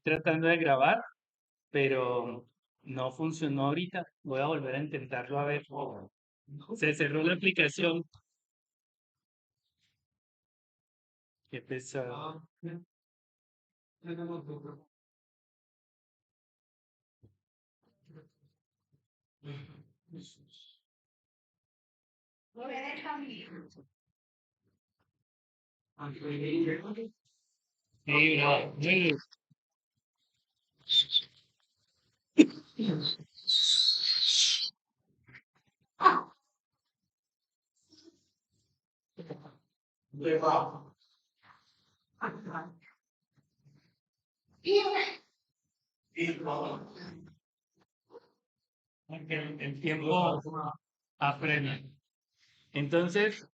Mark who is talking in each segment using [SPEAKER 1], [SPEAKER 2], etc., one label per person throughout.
[SPEAKER 1] tratando de grabar, pero no funcionó ahorita. Voy a volver a intentarlo a ver. Se cerró la aplicación. Qué pesado. Sí, no, sí. El tiempo apremia. Entonces,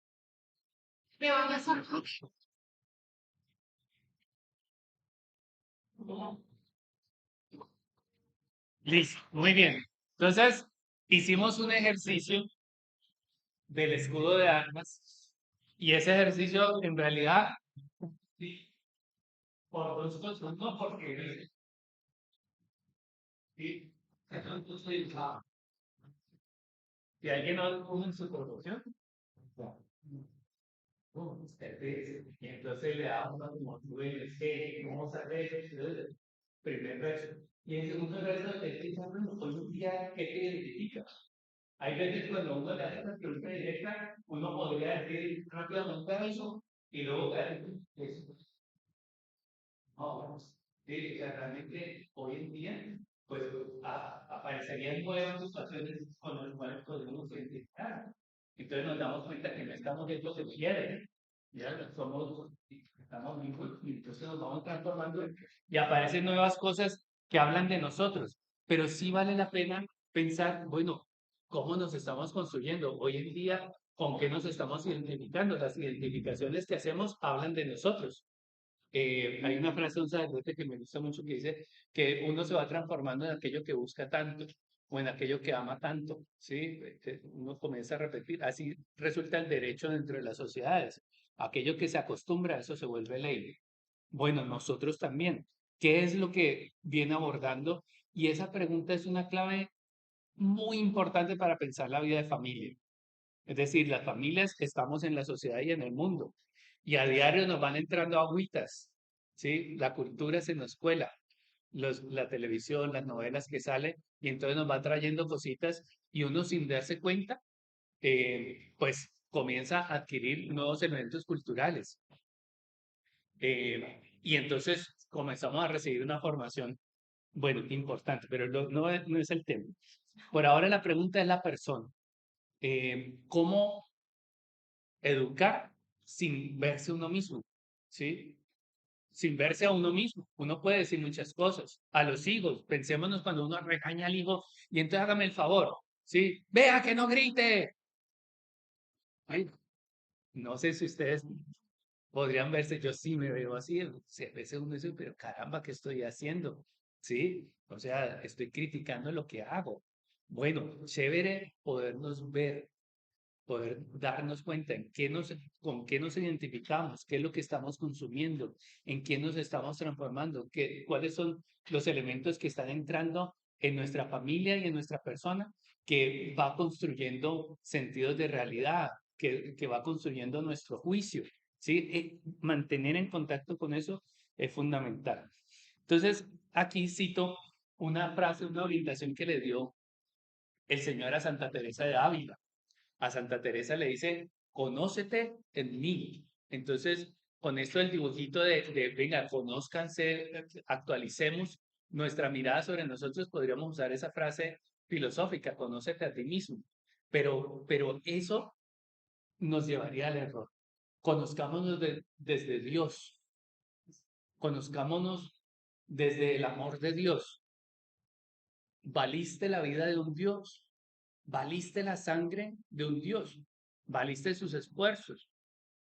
[SPEAKER 1] listo, muy bien. Entonces, hicimos un ejercicio del escudo de armas y ese ejercicio en realidad, sí, por dos cosas, no porque, sí, entonces, si alguien no tuvo en su proporción, y entonces le damos como tú ves, vamos a hacer el primer verso. Y el segundo verso te dice, bueno, hoy un día, ¿qué te identifica? Hay veces cuando uno le hace una pregunta directa, uno podría decir rápidamente eso y luego caer. No, sí, o sea, realmente hoy en día, pues aparecerían nuevas situaciones con las cuales podemos identificar. Entonces nos damos cuenta que no estamos en lo que quiere, ya somos, estamos vivos y entonces nos vamos transformando y aparecen nuevas cosas que hablan de nosotros. Pero sí vale la pena pensar, bueno, ¿cómo nos estamos construyendo? Hoy en día, ¿con qué nos estamos identificando? Las identificaciones que hacemos hablan de nosotros. Hay una frase de un sacerdote que me gusta mucho que dice que uno se va transformando en aquello que busca tanto o en aquello que ama tanto, ¿sí? Uno comienza a repetir, así resulta el derecho dentro de las sociedades. Aquello que se acostumbra, eso se vuelve ley. Bueno, nosotros también. ¿Qué es lo que viene abordando? Y esa pregunta es una clave muy importante para pensar la vida de familia. Es decir, las familias estamos en la sociedad y en el mundo. Y a diario nos van entrando agüitas, ¿sí? La cultura se nos cuela, la televisión, las novelas que salen, y entonces nos va trayendo cositas y uno sin darse cuenta, pues comienza a adquirir nuevos elementos culturales. Y entonces comenzamos a recibir una formación, bueno, importante, pero no es el tema. Por ahora la pregunta es la persona. ¿Cómo educar sin verse uno mismo? ¿Sí? Sin verse a uno mismo. Uno puede decir muchas cosas. A los hijos, pensémonos cuando uno regaña al hijo y entonces hágame el favor, ¿sí? Vea que no grite. Ay, no sé si ustedes podrían verse, yo sí me veo así, a veces uno dice, pero caramba, ¿qué estoy haciendo? ¿Sí? O sea, estoy criticando lo que hago. Bueno, chévere podernos ver, poder darnos cuenta con qué nos identificamos, qué es lo que estamos consumiendo, en qué nos estamos transformando, cuáles son los elementos que están entrando en nuestra familia y en nuestra persona, que va construyendo sentidos de realidad, que va construyendo nuestro juicio. ¿Sí? Mantener en contacto con eso es fundamental. Entonces, aquí cito una frase, una orientación que le dio el Señor a Santa Teresa de Ávila. A Santa Teresa le dice, conócete en mí. Entonces, con esto del dibujito venga, conózcanse, actualicemos nuestra mirada sobre nosotros, podríamos usar esa frase filosófica, conócete a ti mismo. Pero eso nos llevaría al error. Conozcámonos desde Dios, conozcámonos desde el amor de Dios. Valiste la vida de un Dios, valiste la sangre de un Dios, valiste sus esfuerzos,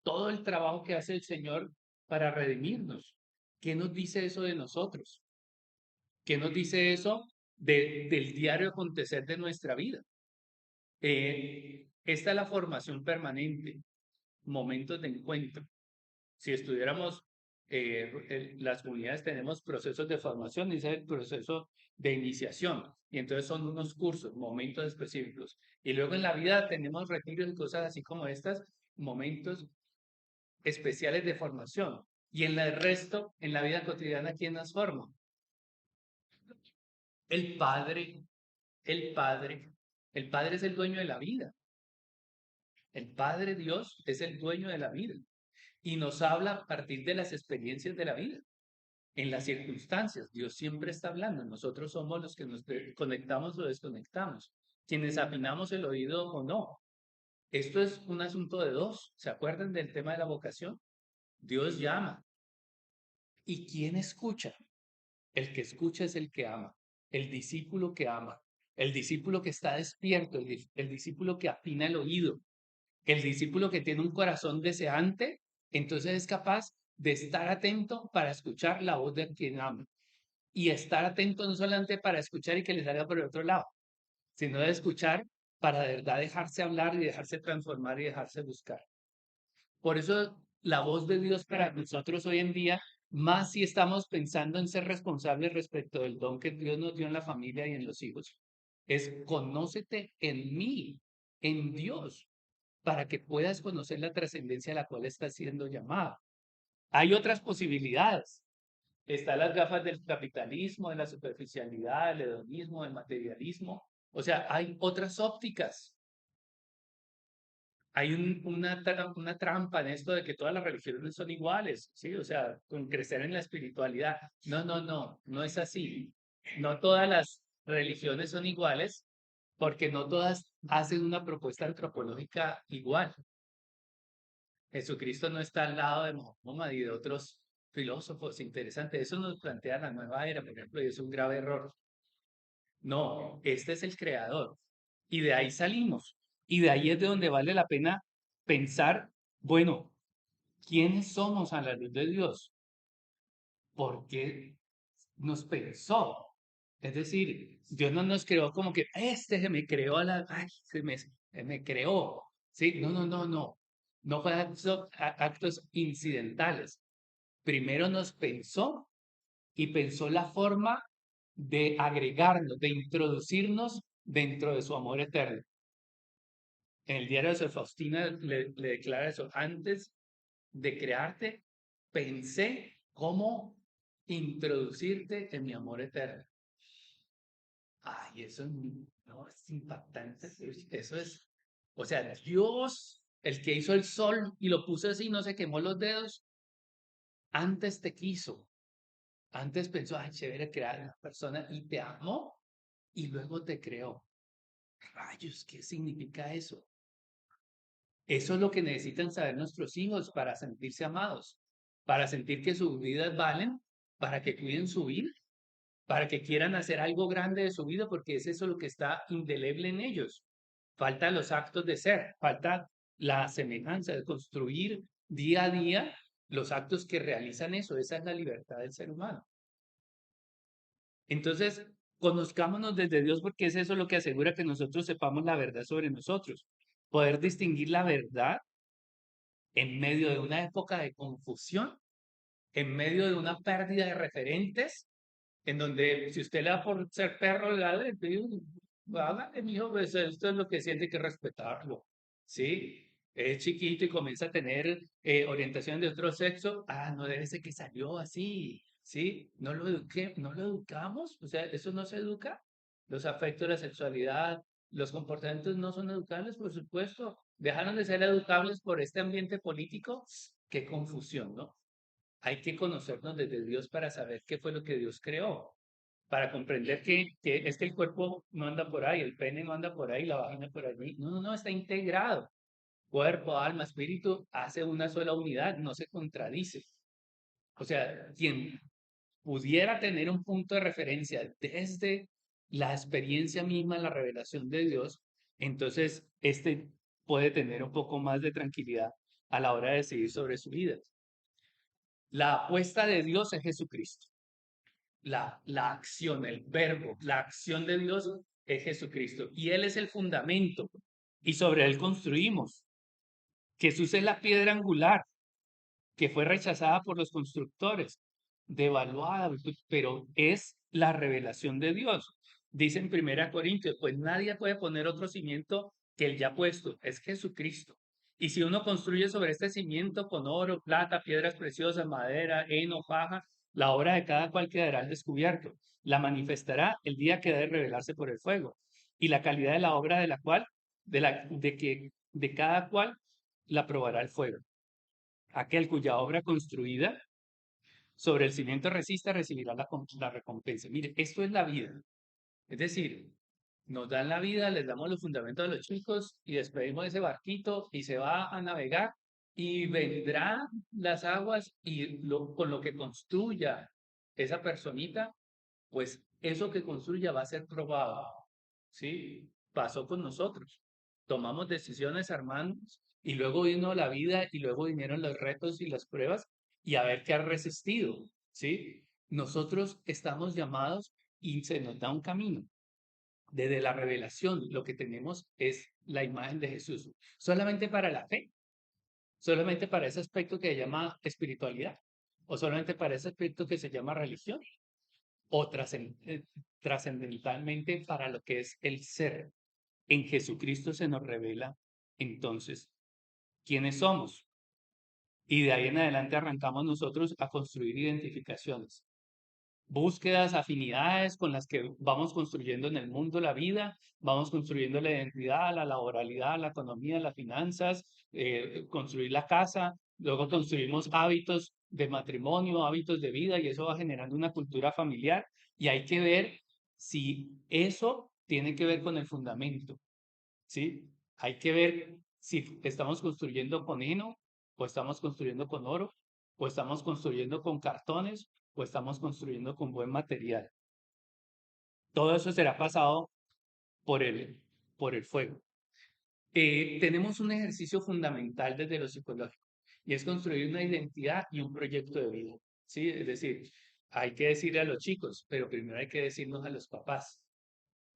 [SPEAKER 1] todo el trabajo que hace el Señor para redimirnos. ¿Qué nos dice eso de nosotros? ¿Qué nos dice eso del diario acontecer de nuestra vida? Esta es la formación permanente, momentos de encuentro. Si estuviéramos las comunidades tenemos procesos de formación y ese es el proceso de iniciación. Y entonces son unos cursos, momentos específicos. Y luego en la vida tenemos retiros y cosas así como estas, momentos especiales de formación. Y en el resto, en la vida cotidiana, ¿quién nos forma? El Padre, el Padre. El Padre es el dueño de la vida. El Padre Dios es el dueño de la vida. Y nos habla a partir de las experiencias de la vida. En las circunstancias, Dios siempre está hablando. Nosotros somos los que nos conectamos o desconectamos, quienes afinamos el oído o no. Esto es un asunto de dos. ¿Se acuerdan del tema de la vocación? Dios llama. ¿Y quién escucha? El que escucha es el que ama, el discípulo que ama, el discípulo que está despierto, el discípulo que afina el oído, el discípulo que tiene un corazón deseante, entonces es capaz de estar atento para escuchar la voz de quien ama. Y estar atento no solamente para escuchar y que le salga por el otro lado, sino de escuchar para de verdad dejarse hablar y dejarse transformar y dejarse buscar. Por eso la voz de Dios para nosotros hoy en día, más si estamos pensando en ser responsables respecto del don que Dios nos dio en la familia y en los hijos, es conócete en mí, en Dios, para que puedas conocer la trascendencia a la cual estás siendo llamada. Hay otras posibilidades. Están las gafas del capitalismo, de la superficialidad, del hedonismo, del materialismo. O sea, hay otras ópticas. Hay una trampa en esto de que todas las religiones son iguales, ¿sí? O sea, con crecer en la espiritualidad. No, no, no, no es así. No todas las religiones son iguales porque no todas hacen una propuesta antropológica igual. Jesucristo no está al lado de Mahoma y de otros filósofos interesantes. Eso nos plantea la nueva era, por ejemplo, y es un grave error. No, este es el creador. Y de ahí salimos. Y de ahí es de donde vale la pena pensar, bueno, ¿quiénes somos a la luz de Dios? ¿Por qué nos pensó? Es decir, Dios no nos creó como que este se me creó a la, ay, se me creó. Sí, no, no, no, no. No fue actos incidentales. Primero nos pensó y pensó la forma de agregarnos, de introducirnos dentro de su amor eterno. En el diario de Sor Faustina le declara eso. Antes de crearte, pensé cómo introducirte en mi amor eterno. Ay, eso no es impactante. Eso es, o sea, Dios, el que hizo el sol y lo puso así, no se quemó los dedos, antes te quiso. Antes pensó, ay, chévere crear a una persona y te amó y luego te creó. Rayos, ¿qué significa eso? Eso es lo que necesitan saber nuestros hijos para sentirse amados, para sentir que sus vidas valen, para que cuiden su vida, para que quieran hacer algo grande de su vida, porque es eso lo que está indeleble en ellos. Falta los actos de ser, falta la semejanza de construir día a día los actos que realizan eso. Esa es la libertad del ser humano. Entonces, conozcámonos desde Dios porque es eso lo que asegura que nosotros sepamos la verdad sobre nosotros. Poder distinguir la verdad en medio de una época de confusión, en medio de una pérdida de referentes, en donde si usted le da por ser perro, hágale, mijo, pues esto es lo que siente que respetarlo, ¿sí? Es chiquito y comienza a tener orientación de otro sexo, no debe ser que salió así, ¿sí? No lo eduqué, no lo educamos, o sea, eso no se educa. Los afectos, la sexualidad, los comportamientos no son educables, por supuesto. Dejaron de ser educables por este ambiente político. Qué confusión, ¿no? Hay que conocernos desde Dios para saber qué fue lo que Dios creó, para comprender que es que el cuerpo no anda por ahí, el pene no anda por ahí, la vagina por allí. No, no, no, está integrado. Cuerpo, alma, espíritu, hace una sola unidad, no se contradice. O sea, quien pudiera tener un punto de referencia desde la experiencia misma, la revelación de Dios, entonces este puede tener un poco más de tranquilidad a la hora de decidir sobre su vida. La apuesta de Dios es Jesucristo. La acción, el verbo, la acción de Dios es Jesucristo. Y Él es el fundamento. Y sobre Él construimos. Jesús es la piedra angular. que fue rechazada por los constructores, devaluada, pero es la revelación de Dios. Dice en 1 Corintios, pues nadie puede poner otro cimiento que el ya puesto, es Jesucristo. Y si uno construye sobre este cimiento con oro, plata, piedras preciosas, madera, heno, paja, la obra de cada cual quedará al descubierto. La manifestará el día que debe revelarse por el fuego. Y la calidad de la obra de la cual, de cada cual, la probará el fuego. Aquel cuya obra construida sobre el cimiento resista recibirá la recompensa. Mire, esto es la vida. Es decir, nos dan la vida, les damos los fundamentos a los chicos y despedimos ese barquito y se va a navegar y vendrán las aguas y con lo que construya esa personita, pues eso que construya va a ser probado. ¿Sí? Pasó con nosotros. Tomamos decisiones, hermanos, y luego vino la vida y luego vinieron los retos y las pruebas y a ver qué ha resistido. ¿Sí? Nosotros estamos llamados y se nos da un camino. Desde la revelación, lo que tenemos es la imagen de Jesús. Solamente para la fe, solamente para ese aspecto que se llama espiritualidad, o solamente para ese aspecto que se llama religión, o trascendentalmente para lo que es el ser. En Jesucristo se nos revela entonces quiénes somos. Y de ahí en adelante arrancamos nosotros a construir identificaciones, búsquedas, afinidades con las que vamos construyendo en el mundo la vida, vamos construyendo la identidad, la laboralidad, la economía, las finanzas, construir la casa, luego construimos hábitos de matrimonio, hábitos de vida y eso va generando una cultura familiar y hay que ver si eso tiene que ver con el fundamento, ¿sí? Hay que ver si estamos construyendo con heno o estamos construyendo con oro o estamos construyendo con cartones o estamos construyendo con buen material. Todo eso será pasado por por el fuego. Tenemos un ejercicio fundamental desde lo psicológico y es construir una identidad y un proyecto de vida. ¿Sí? Es decir, hay que decirle a los chicos, pero primero hay que decirnos a los papás.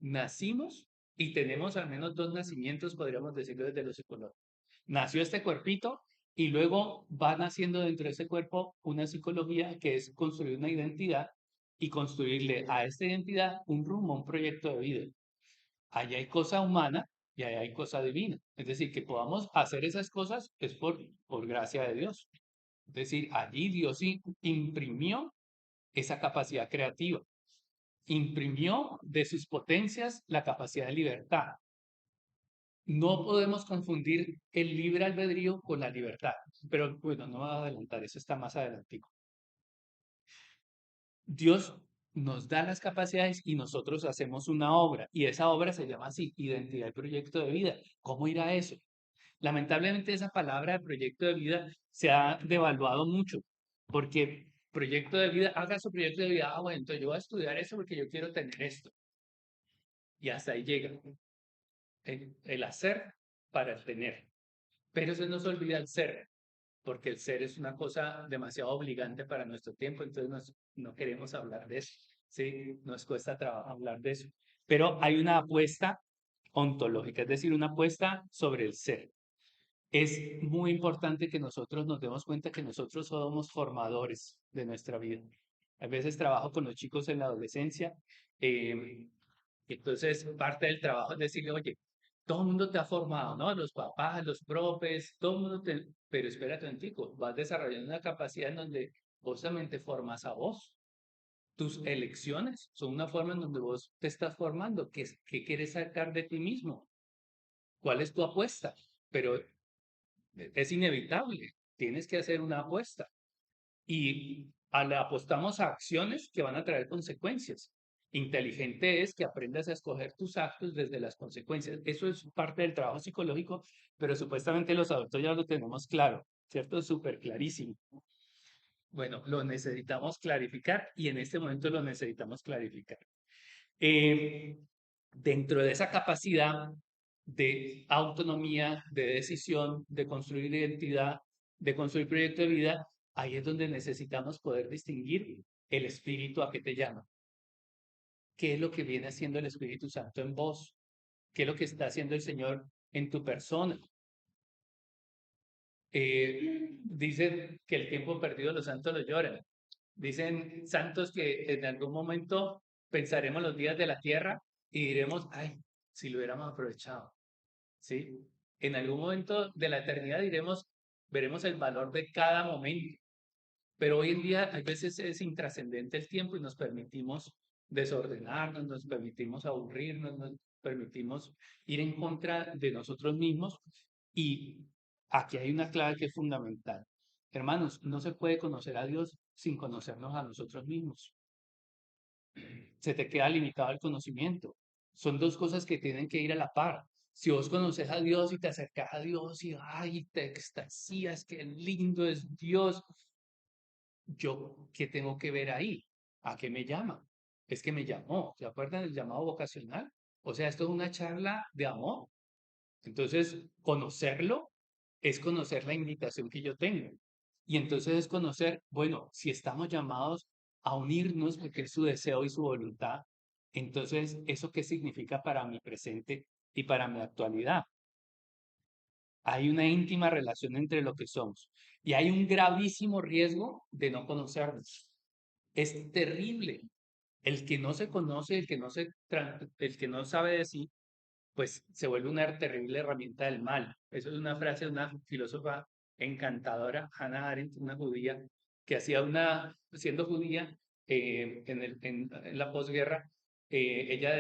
[SPEAKER 1] Nacimos y tenemos al menos dos nacimientos, podríamos decirlo desde lo psicológico. Nació este cuerpito y luego va naciendo dentro de ese cuerpo una psicología que es construir una identidad y construirle a esta identidad un rumbo, un proyecto de vida. Allá hay cosa humana y allá hay cosa divina. Es decir, que podamos hacer esas cosas es por gracia de Dios. Es decir, allí Dios imprimió esa capacidad creativa, imprimió de sus potencias la capacidad de libertad. No podemos confundir el libre albedrío con la libertad, pero bueno, no voy a adelantar, eso está más adelantico. Dios nos da las capacidades y nosotros hacemos una obra y esa obra se llama así, identidad y proyecto de vida. ¿Cómo irá eso? Lamentablemente esa palabra de proyecto de vida se ha devaluado mucho porque proyecto de vida, haga su proyecto de vida, bueno, entonces yo voy a estudiar eso porque yo quiero tener esto y hasta ahí llega el hacer para el tener. Pero se nos olvida el ser, porque el ser es una cosa demasiado obligante para nuestro tiempo, entonces no queremos hablar de eso, ¿sí? Nos cuesta trabajo hablar de eso. Pero hay una apuesta ontológica, es decir, una apuesta sobre el ser. Es muy importante que nosotros nos demos cuenta que nosotros somos formadores de nuestra vida. A veces trabajo con los chicos en la adolescencia, entonces parte del trabajo es decirle, oye, todo el mundo te ha formado, ¿no? Los papás, los profes, todo el mundo te... Pero espérate un tico, vas desarrollando una capacidad en donde vos también te formas a vos. Tus elecciones son una forma en donde vos te estás formando. ¿Qué quieres sacar de ti mismo? ¿Cuál es tu apuesta? Pero es inevitable, tienes que hacer una apuesta. Y apostamos a acciones que van a traer consecuencias. Inteligente es que aprendas a escoger tus actos desde las consecuencias. Eso es parte del trabajo psicológico, pero supuestamente los adultos ya lo tenemos claro, ¿cierto? Súper clarísimo. Bueno, lo necesitamos clarificar y en este momento lo necesitamos clarificar. Eh, Dentro de esa capacidad de autonomía, de decisión, de construir identidad, de construir proyecto de vida, ahí es donde necesitamos poder distinguir el espíritu a qué te llama. ¿Qué es lo que viene haciendo el Espíritu Santo en vos? ¿Qué es lo que está haciendo el Señor en tu persona? Dicen que el tiempo perdido los santos lo lloran. Dicen santos que en algún momento pensaremos los días de la tierra y diremos, ay, si lo hubiéramos aprovechado, ¿sí? En algún momento de la eternidad diremos, veremos el valor de cada momento, pero hoy en día a veces es intrascendente el tiempo y nos permitimos desordenarnos, nos permitimos aburrirnos, nos permitimos ir en contra de nosotros mismos y aquí hay una clave que es fundamental. Hermanos, no se puede conocer a Dios sin conocernos a nosotros mismos. Se te queda limitado el conocimiento. Son dos cosas que tienen que ir a la par. Si vos conoces a Dios y te acercas a Dios y ay, te extasías, qué lindo es Dios, yo, ¿qué tengo que ver ahí? ¿A qué me llama? Es que me llamó. ¿Se acuerdan del llamado vocacional? O sea, esto es una charla de amor. Entonces, conocerlo es conocer la invitación que yo tengo. Y entonces es conocer, bueno, si estamos llamados a unirnos porque es su deseo y su voluntad, entonces, ¿eso qué significa para mi presente y para mi actualidad? Hay una íntima relación entre lo que somos y hay un gravísimo riesgo de no conocernos. Es terrible. El que no se conoce, el que no sabe de sí, pues se vuelve una terrible herramienta del mal. Eso es una frase de una filósofa encantadora, Hannah Arendt, una judía, que siendo judía, en la posguerra, ella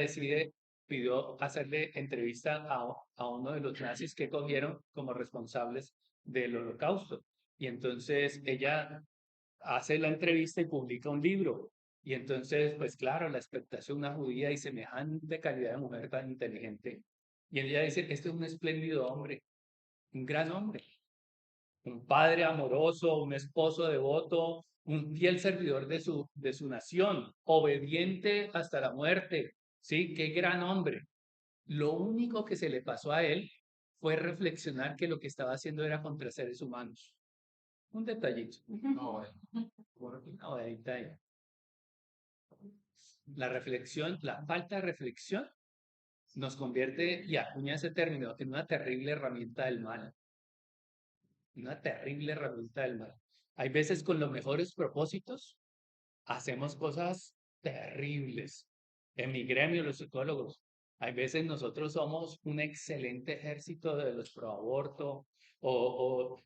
[SPEAKER 1] pidió hacerle entrevista a uno de los nazis que cogieron como responsables del holocausto. Y entonces ella hace la entrevista y publica un libro. Y entonces, pues claro, la expectación de una judía y semejante calidad de mujer tan inteligente. Y ella dice, este es un espléndido hombre, un gran hombre, un padre amoroso, un esposo devoto, un fiel servidor de su nación, obediente hasta la muerte. Sí, qué gran hombre. Lo único que se le pasó a él fue reflexionar que lo que estaba haciendo era contra seres humanos. Un detallito. No, una detalle. La reflexión, la falta de reflexión nos convierte, y acuña ese término, en una terrible herramienta del mal. Una terrible herramienta del mal. Hay veces con los mejores propósitos hacemos cosas terribles. En mi gremio, los psicólogos, hay veces nosotros somos un excelente ejército de los pro aborto o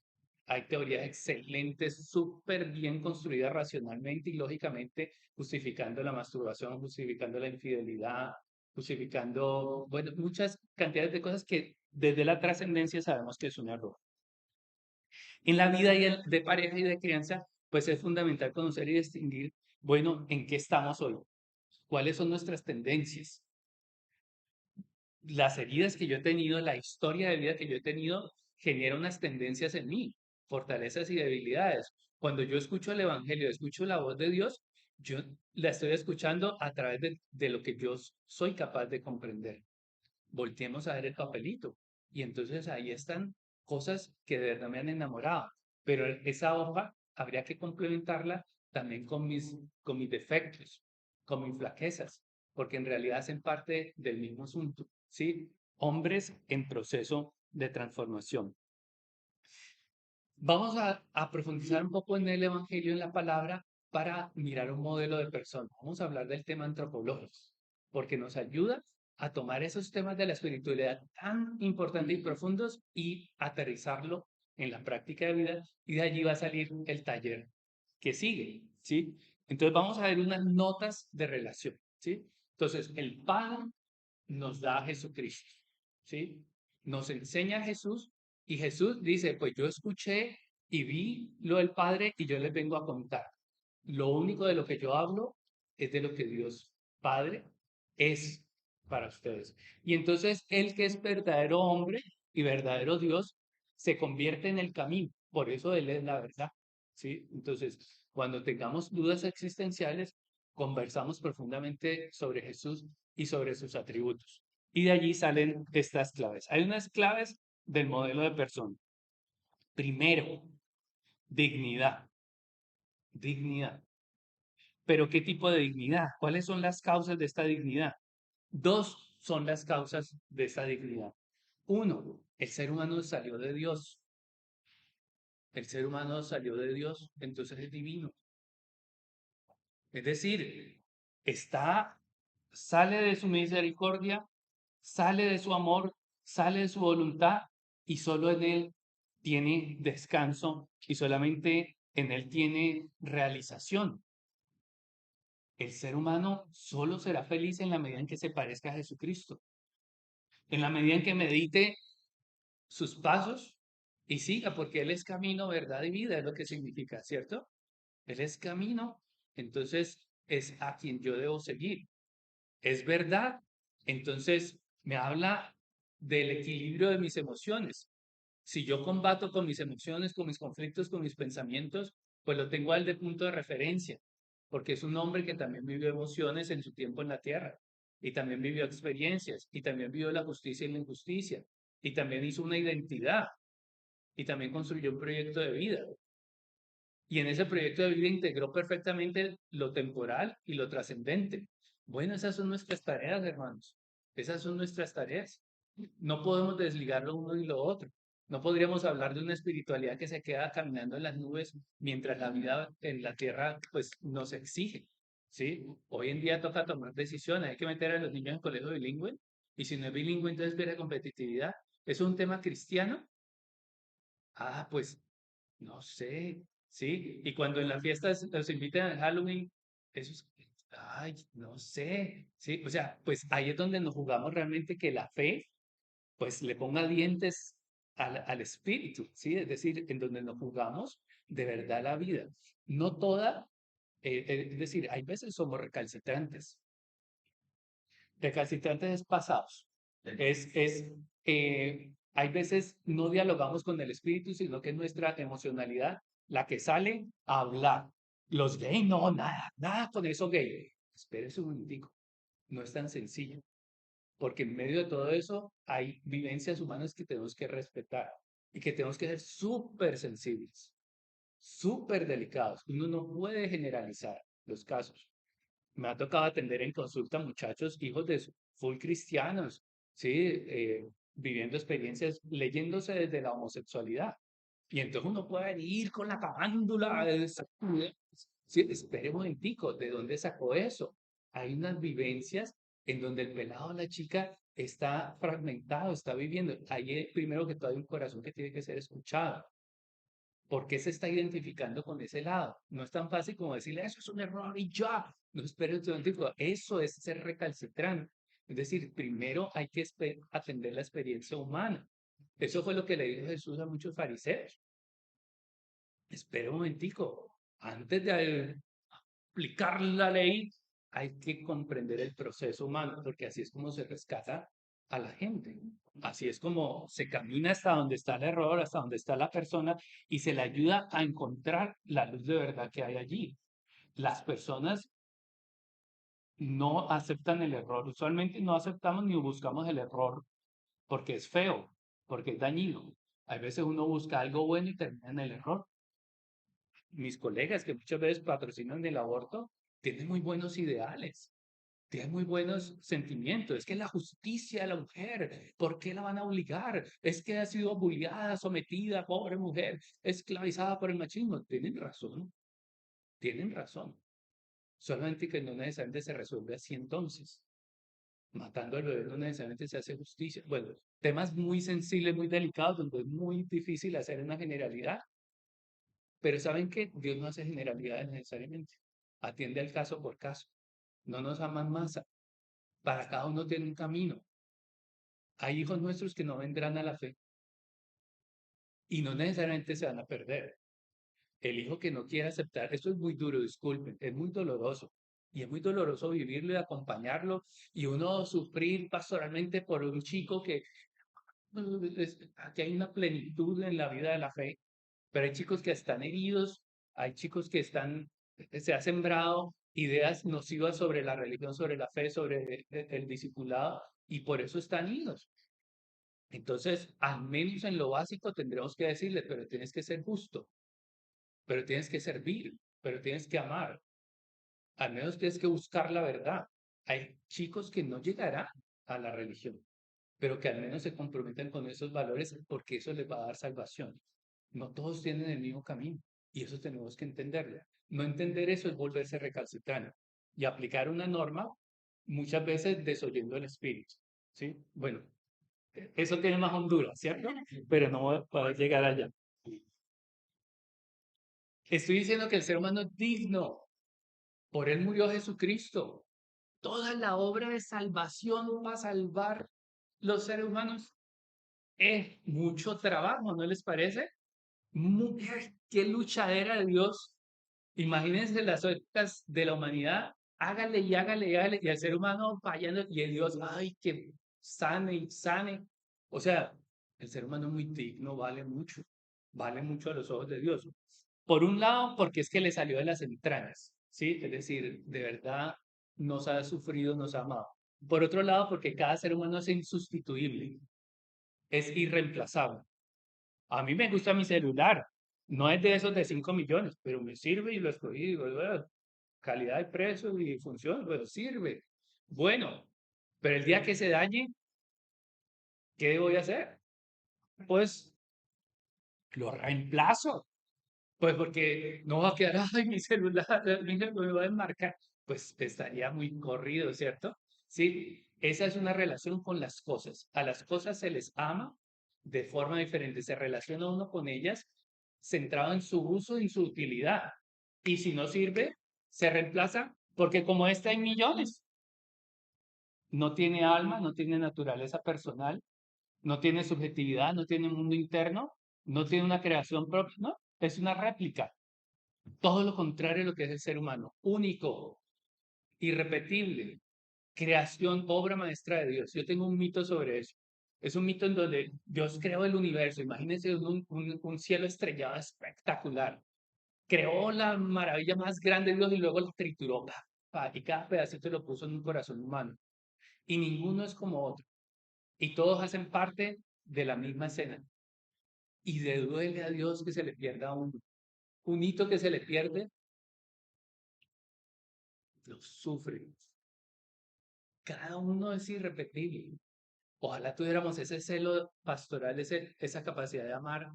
[SPEAKER 1] hay teorías excelentes, súper bien construidas racionalmente y lógicamente, justificando la masturbación, justificando la infidelidad, justificando, bueno, muchas cantidades de cosas que desde la trascendencia sabemos que es un error. En la vida de pareja y de crianza, pues es fundamental conocer y distinguir, bueno, en qué estamos hoy, cuáles son nuestras tendencias, las heridas que yo he tenido, la historia de vida que yo he tenido, genera unas tendencias en mí, fortalezas y debilidades. Cuando yo escucho el Evangelio, escucho la voz de Dios, yo la estoy escuchando a través de lo que yo soy capaz de comprender. Volteemos a ver el papelito. Y entonces ahí están cosas que de verdad me han enamorado. Pero esa hoja habría que complementarla también con mis defectos, con mis flaquezas, porque en realidad hacen parte del mismo asunto, ¿sí? Hombres en proceso de transformación. Vamos a profundizar un poco en el Evangelio, en la palabra, para mirar un modelo de persona. Vamos a hablar del tema antropológico, porque nos ayuda a tomar esos temas de la espiritualidad tan importantes y profundos y aterrizarlo en la práctica de vida, y de allí va a salir el taller que sigue, ¿sí? Entonces vamos a ver unas notas de relación, ¿sí? Entonces, el Padre nos da a Jesucristo, ¿sí? Nos enseña a Jesús y Jesús dice, pues yo escuché y vi lo del Padre y yo les vengo a contar. Lo único de lo que yo hablo es de lo que Dios Padre es para ustedes. Y entonces el que es verdadero hombre y verdadero Dios se convierte en el camino. Por eso Él es la verdad, ¿sí? Entonces, cuando tengamos dudas existenciales, conversamos profundamente sobre Jesús y sobre sus atributos. Y de allí salen estas claves. Hay unas claves del modelo de persona. Primero, dignidad. Dignidad. Pero ¿qué tipo de dignidad? ¿Cuáles son las causas de esta dignidad? Dos son las causas de esta dignidad. Uno, el ser humano salió de Dios. El ser humano salió de Dios, entonces es divino. Es decir, está, sale de su misericordia, sale de su amor, sale de su voluntad y solo en Él tiene descanso y solamente en Él tiene realización. El ser humano solo será feliz en la medida en que se parezca a Jesucristo, en la medida en que medite sus pasos y siga, porque Él es camino, verdad y vida, es lo que significa, ¿cierto? Él es camino, entonces es a quien yo debo seguir. Es verdad, entonces me habla del equilibrio de mis emociones. Si yo combato con mis emociones, con mis conflictos, con mis pensamientos, pues lo tengo al de punto de referencia, porque es un hombre que también vivió emociones en su tiempo en la tierra, y también vivió experiencias, y también vivió la justicia y la injusticia, y también hizo una identidad, y también construyó un proyecto de vida. Y en ese proyecto de vida integró perfectamente lo temporal y lo trascendente. Bueno, esas son nuestras tareas, hermanos. Esas son nuestras tareas. No podemos desligar lo uno y lo otro. No podríamos hablar de una espiritualidad que se queda caminando en las nubes mientras la vida en la tierra pues nos exige. ¿Sí? Hoy en día toca tomar decisiones. Hay que meter a los niños en colegio bilingüe. Y si no es bilingüe, entonces pierde competitividad. ¿Es un tema cristiano? Ah, pues no sé, sí. Y cuando en las fiestas los invitan a Halloween, eso es, ay, no sé, sí. O sea, pues ahí es donde nos jugamos realmente que la fe, pues le ponga dientes al espíritu, ¿sí? Es decir, en donde nos jugamos de verdad la vida. No toda, es decir, hay veces somos recalcitrantes. Recalcitrantes es pasados. Hay veces no dialogamos con el espíritu, sino que es nuestra emocionalidad la que sale a hablar. Los gays, no, nada, nada con eso gay. Espérese un momentico, no es tan sencillo, porque en medio de todo eso hay vivencias humanas que tenemos que respetar y que tenemos que ser súper sensibles, súper delicados. Uno no puede generalizar los casos. Me ha tocado atender en consulta muchachos, hijos de full cristianos, ¿sí? Viviendo experiencias, leyéndose desde la homosexualidad. Y entonces uno puede ir con la camándula, sí, espere un momentico, ¿de dónde sacó eso? Hay unas vivencias en donde el pelado o la chica está fragmentado, está viviendo. Ahí, primero que todo, hay un corazón que tiene que ser escuchado. ¿Por qué se está identificando con ese lado? No es tan fácil como decirle, eso es un error y ya. No espere un momentico. Eso es ser recalcitrante. Es decir, primero hay que atender la experiencia humana. Eso fue lo que le dijo Jesús a muchos fariseos. Espera un momentico. Antes de aplicar la ley, hay que comprender el proceso humano, porque así es como se rescata a la gente. Así es como se camina hasta donde está el error, hasta donde está la persona y se le ayuda a encontrar la luz de verdad que hay allí. Las personas no aceptan el error. Usualmente no aceptamos ni buscamos el error porque es feo, porque es dañino. A veces uno busca algo bueno y termina en el error. Mis colegas que muchas veces patrocinan el aborto tienen muy buenos ideales, tienen muy buenos sentimientos. Es que la justicia de la mujer, ¿por qué la van a obligar? Es que ha sido bulliada, sometida, pobre mujer, esclavizada por el machismo. Tienen razón, tienen razón. Solamente que no necesariamente se resuelve así entonces. Matando al bebé no necesariamente se hace justicia. Bueno, temas muy sensibles, muy delicados, donde es muy difícil hacer una generalidad. Pero ¿saben qué? Dios no hace generalidades necesariamente. Atiende al caso por caso. No nos aman masa. Para cada uno tiene un camino. Hay hijos nuestros que no vendrán a la fe y no necesariamente se van a perder. El hijo que no quiere aceptar, esto es muy duro, disculpen, es muy doloroso. Y es muy doloroso vivirlo y acompañarlo y uno sufrir pastoralmente por un chico que aquí hay una plenitud en la vida de la fe, pero hay chicos que están heridos, hay chicos que están, se ha sembrado ideas nocivas sobre la religión, sobre la fe, sobre el discipulado, y por eso están heridos. Entonces, al menos en lo básico tendremos que decirle, pero tienes que ser justo, pero tienes que servir, pero tienes que amar, al menos tienes que buscar la verdad. Hay chicos que no llegarán a la religión, pero que al menos se comprometen con esos valores porque eso les va a dar salvación. No todos tienen el mismo camino y eso tenemos que entenderlo. No entender eso es volverse recalcitrante y aplicar una norma muchas veces desoyendo el espíritu. ¿Sí? Bueno, eso tiene más Honduras, ¿cierto? Pero no voy a poder llegar allá. Estoy diciendo que el ser humano es digno. Por él murió Jesucristo. Toda la obra de salvación para salvar los seres humanos es mucho trabajo, ¿no les parece? Qué luchadera de Dios. Imagínense las épocas de la humanidad, hágale y hágale y hágale, y el ser humano fallando, y el Dios, ay, que sane y sane. O sea, el ser humano es muy digno, vale mucho a los ojos de Dios. Por un lado, porque es que le salió de las entrañas, ¿sí? Es decir, de verdad nos ha sufrido, nos ha amado. Por otro lado, porque cada ser humano es insustituible, es irreemplazable. A mí me gusta mi celular. No es de esos de 5 millones, pero me sirve y lo escogí. Digo, "Bueno, calidad de precio y función, pero sirve. Bueno, pero el día que se dañe, ¿qué voy a hacer? Pues lo reemplazo. Pues porque no va a quedar, ay, mi celular, mira, me va a enmarcar. Pues estaría muy corrido, ¿cierto? Sí, esa es una relación con las cosas. A las cosas se les ama de forma diferente. Se relaciona uno con ellas centrado en su uso y su utilidad. Y si no sirve, se reemplaza porque como esta hay millones. No tiene alma, no tiene naturaleza personal, no tiene subjetividad, no tiene mundo interno, no tiene una creación propia, no, es una réplica. Todo lo contrario a lo que es el ser humano, único, irrepetible, creación, obra maestra de Dios. Yo tengo un mito sobre eso. Es un mito en donde Dios creó el universo. Imagínense un cielo estrellado espectacular. Creó la maravilla más grande de Dios y luego lo trituró. Pa, pa, y cada pedacito lo puso en un corazón humano. Y ninguno es como otro. Y todos hacen parte de la misma escena. Y le duele a Dios que se le pierda uno. Un hito que se le pierde, lo sufre. Cada uno es irrepetible. Ojalá tuviéramos ese celo pastoral, esa capacidad de amar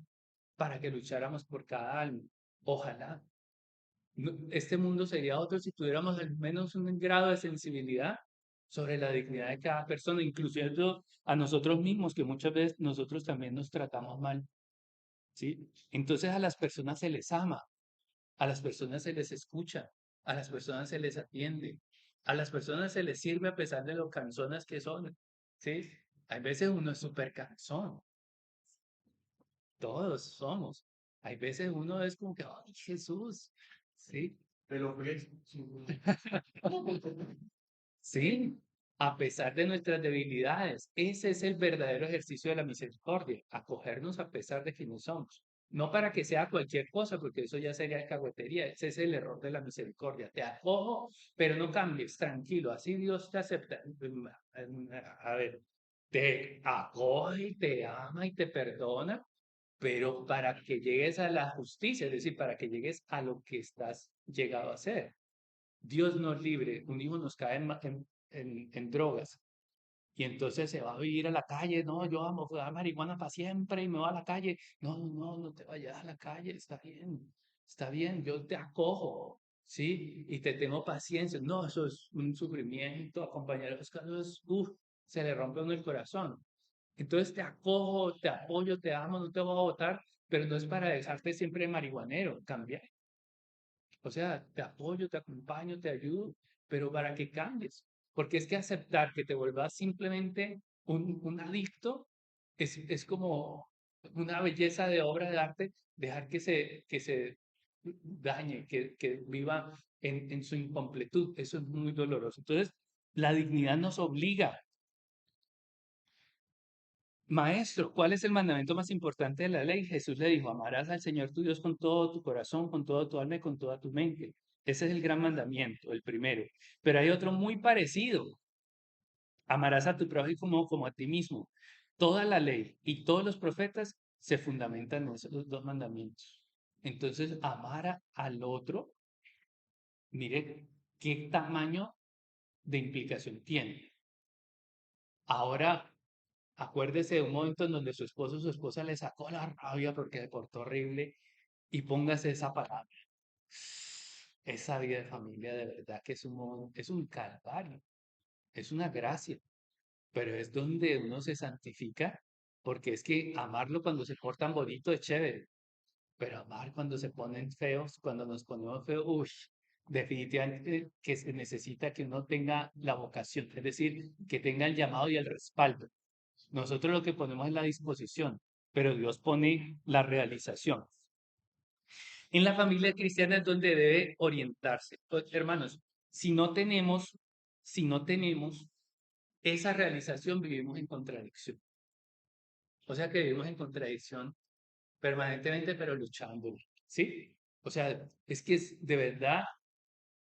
[SPEAKER 1] para que lucháramos por cada alma. Ojalá. Este mundo sería otro si tuviéramos al menos un grado de sensibilidad sobre la dignidad de cada persona, incluyendo a nosotros mismos, que muchas veces nosotros también nos tratamos mal. ¿Sí? Entonces a las personas se les ama, a las personas se les escucha, a las personas se les atiende, a las personas se les sirve a pesar de lo cansonas que son, ¿sí? Hay veces uno es súper cansón, todos somos. Hay veces uno es como que, ¡ay, Jesús! ¿Sí? Te lo crees. Sí, a pesar de nuestras debilidades, ese es el verdadero ejercicio de la misericordia, acogernos a pesar de quienes somos. No para que sea cualquier cosa, porque eso ya sería alcahuetería, ese es el error de la misericordia. Te acojo, pero no cambies, tranquilo, así Dios te acepta. A ver, te acoge y te ama y te perdona, pero para que llegues a la justicia, es decir, para que llegues a lo que estás llegado a ser. Dios nos libre, un hijo nos cae en drogas y entonces se va a vivir a la calle, no, yo amo la marihuana para siempre y me voy a la calle, no, no, no, no te vayas a la calle, está bien, yo te acojo, ¿sí? Y te tengo paciencia, no, eso es un sufrimiento, acompañar a los casos, se le rompe a uno el corazón. Entonces te acojo, te apoyo, te amo, no te voy a votar, pero no es para dejarte siempre marihuanero, cambia, o sea, te apoyo, te acompaño, te ayudo, pero para que cambies. Porque es que aceptar que te vuelvas simplemente un adicto es como una belleza de obra de arte, dejar que se dañe, que viva en su incompletud. Eso es muy doloroso. Entonces, la dignidad nos obliga. Maestro, ¿cuál es el mandamiento más importante de la ley? Jesús le dijo, amarás al Señor tu Dios con todo tu corazón, con toda tu alma y con toda tu mente. Ese es el gran mandamiento, el primero. Pero hay otro muy parecido. Amarás a tu prójimo como a ti mismo. Toda la ley y todos los profetas se fundamentan en esos dos mandamientos. Entonces, al otro, mire qué tamaño de implicación tiene. Ahora, Acuérdese de un momento en donde su esposo o su esposa le sacó la rabia porque se portó horrible y póngase esa palabra. Esa vida de familia de verdad que es un calvario, es una gracia, pero es donde uno se santifica, porque es que amarlo cuando se portan bonito es chévere, pero amar cuando se ponen feos, cuando nos ponemos feos, uy, definitivamente que se necesita que uno tenga la vocación, es decir, que tenga el llamado y el respaldo. Nosotros lo que ponemos es la disposición, pero Dios pone la realización. En la familia cristiana es donde debe orientarse. Pues, hermanos, si no tenemos, si no tenemos esa realización, vivimos en contradicción. O sea que vivimos en contradicción permanentemente, pero luchando, ¿sí? O sea, es que es de verdad,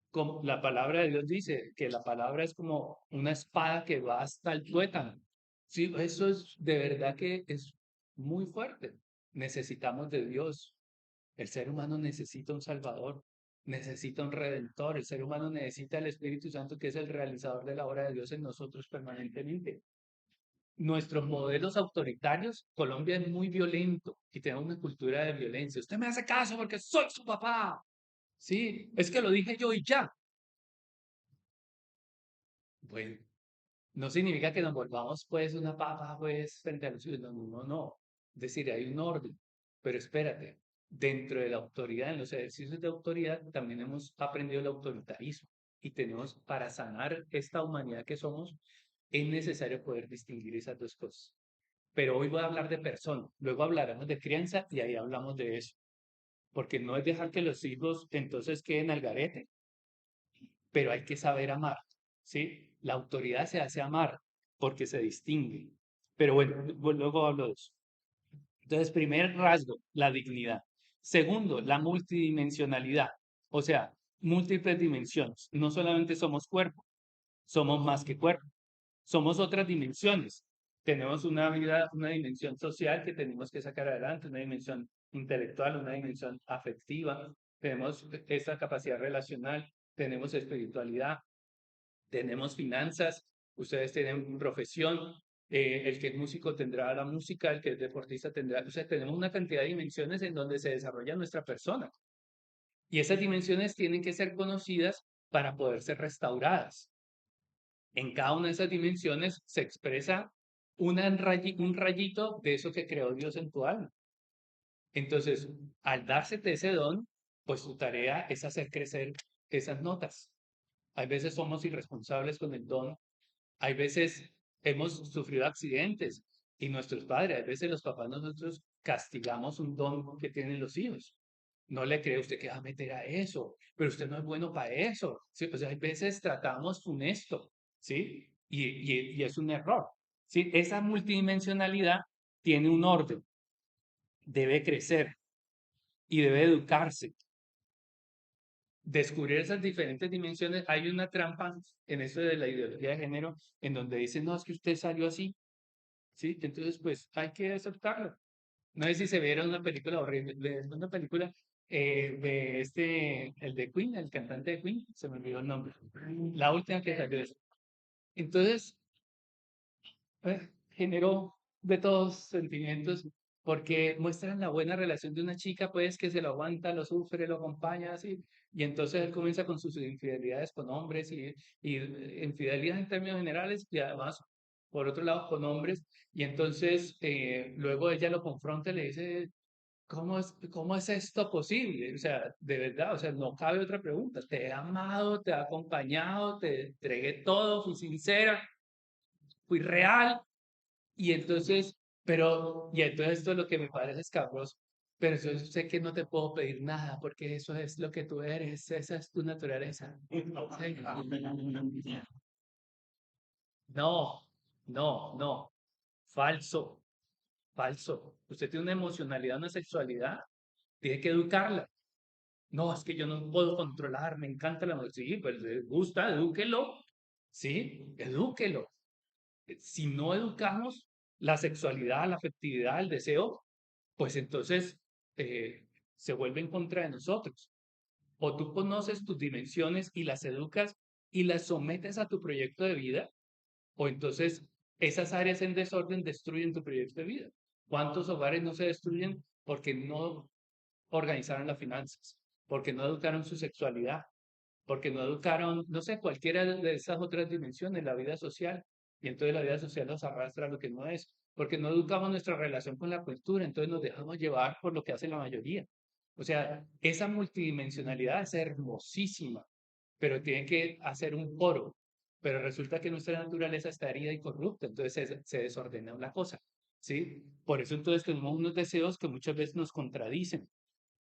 [SPEAKER 1] como la palabra de Dios dice, que la palabra es como una espada que va hasta el tuétano. Sí, eso es de verdad que es muy fuerte. Necesitamos de Dios. El ser humano necesita un Salvador, necesita un Redentor. El ser humano necesita el Espíritu Santo, que es el realizador de la obra de Dios en nosotros permanentemente. Nuestros modelos autoritarios, Colombia es muy violento y tenemos una cultura de violencia. Usted me hace caso porque soy su papá. Sí, es que lo dije yo y ya. Bueno, no significa que nos volvamos pues una papa pues frente a los ciudadanos. No, no, no. Es decir, hay un orden. Pero espérate, dentro de la autoridad, en los ejercicios de autoridad, también hemos aprendido el autoritarismo. Y tenemos, para sanar esta humanidad que somos, es necesario poder distinguir esas dos cosas. Pero hoy voy a hablar de persona, luego hablaremos de crianza y ahí hablamos de eso. Porque no es dejar que los hijos entonces queden al garete, pero hay que saber amar, ¿sí? La autoridad se hace amar porque se distingue. Pero bueno, luego hablo de eso. Entonces, primer rasgo, la dignidad. Segundo, la multidimensionalidad, o sea, múltiples dimensiones. No solamente somos cuerpo, somos más que cuerpo, somos otras dimensiones. Tenemos una vida, una dimensión social que tenemos que sacar adelante, una dimensión intelectual, una dimensión afectiva, tenemos esta capacidad relacional, tenemos espiritualidad, tenemos finanzas, ustedes tienen profesión, el que es músico tendrá la música, el que es deportista tendrá, o sea, tenemos una cantidad de dimensiones en donde se desarrolla nuestra persona. Y esas dimensiones tienen que ser conocidas para poder ser restauradas. En cada una de esas dimensiones se expresa un rayito de eso que creó Dios en tu alma. Entonces, al dársete ese don, pues tu tarea es hacer crecer esas notas. Hay veces somos irresponsables con el don, hay veces hemos sufrido accidentes y nuestros padres, a veces los papás nosotros castigamos un don que tienen los hijos. No le cree usted que va a meter a eso, pero usted no es bueno para eso. ¿Sí? O sea, hay veces tratamos funesto, ¿sí? Y es un error. ¿Sí? Esa multidimensionalidad tiene un orden, debe crecer y debe educarse. Descubrir esas diferentes dimensiones, hay una trampa en eso de la ideología de género, en donde dicen, no, es que usted salió así, ¿sí? Entonces, pues hay que aceptarlo. No sé si se vieron una película horrible, una película de el de Queen, el cantante de Queen, se me olvidó el nombre. La última que salió. Entonces, generó de todos sentimientos, porque muestran la buena relación de una chica, pues, que se lo aguanta, lo sufre, lo acompaña, así, y entonces él comienza con sus infidelidades con hombres y infidelidad en términos generales, y además, por otro lado, con hombres, y entonces luego ella lo confronta y le dice, cómo es esto posible? O sea, de verdad, o sea, no cabe otra pregunta. Te he amado, te he acompañado, te entregué todo, fui sincera, fui real, y entonces, y entonces esto es lo que me parece escabroso, pero yo sé que no te puedo pedir nada porque eso es lo que tú eres, esa es tu naturaleza. No, no, no, falso, falso. Usted tiene una emocionalidad, una sexualidad, tiene que educarla. No, es que yo no puedo controlar, me encanta la música. Sí, pues le gusta, edúquelo, sí, edúquelo. Si no educamos la sexualidad, la afectividad, el deseo, pues entonces se vuelve en contra de nosotros. O tú conoces tus dimensiones y las educas y las sometes a tu proyecto de vida, o entonces esas áreas en desorden destruyen tu proyecto de vida. ¿Cuántos hogares no se destruyen porque no organizaron las finanzas, porque no educaron su sexualidad, porque no educaron, no sé, cualquiera de esas otras dimensiones, la vida social, y entonces la vida social nos arrastra a lo que no es, porque no educamos nuestra relación con la cultura, entonces nos dejamos llevar por lo que hace la mayoría. O sea, esa multidimensionalidad es hermosísima, pero tiene que hacer un coro. Pero resulta que nuestra naturaleza está herida y corrupta, entonces se desordena la cosa, ¿sí? Por eso entonces tenemos unos deseos que muchas veces nos contradicen,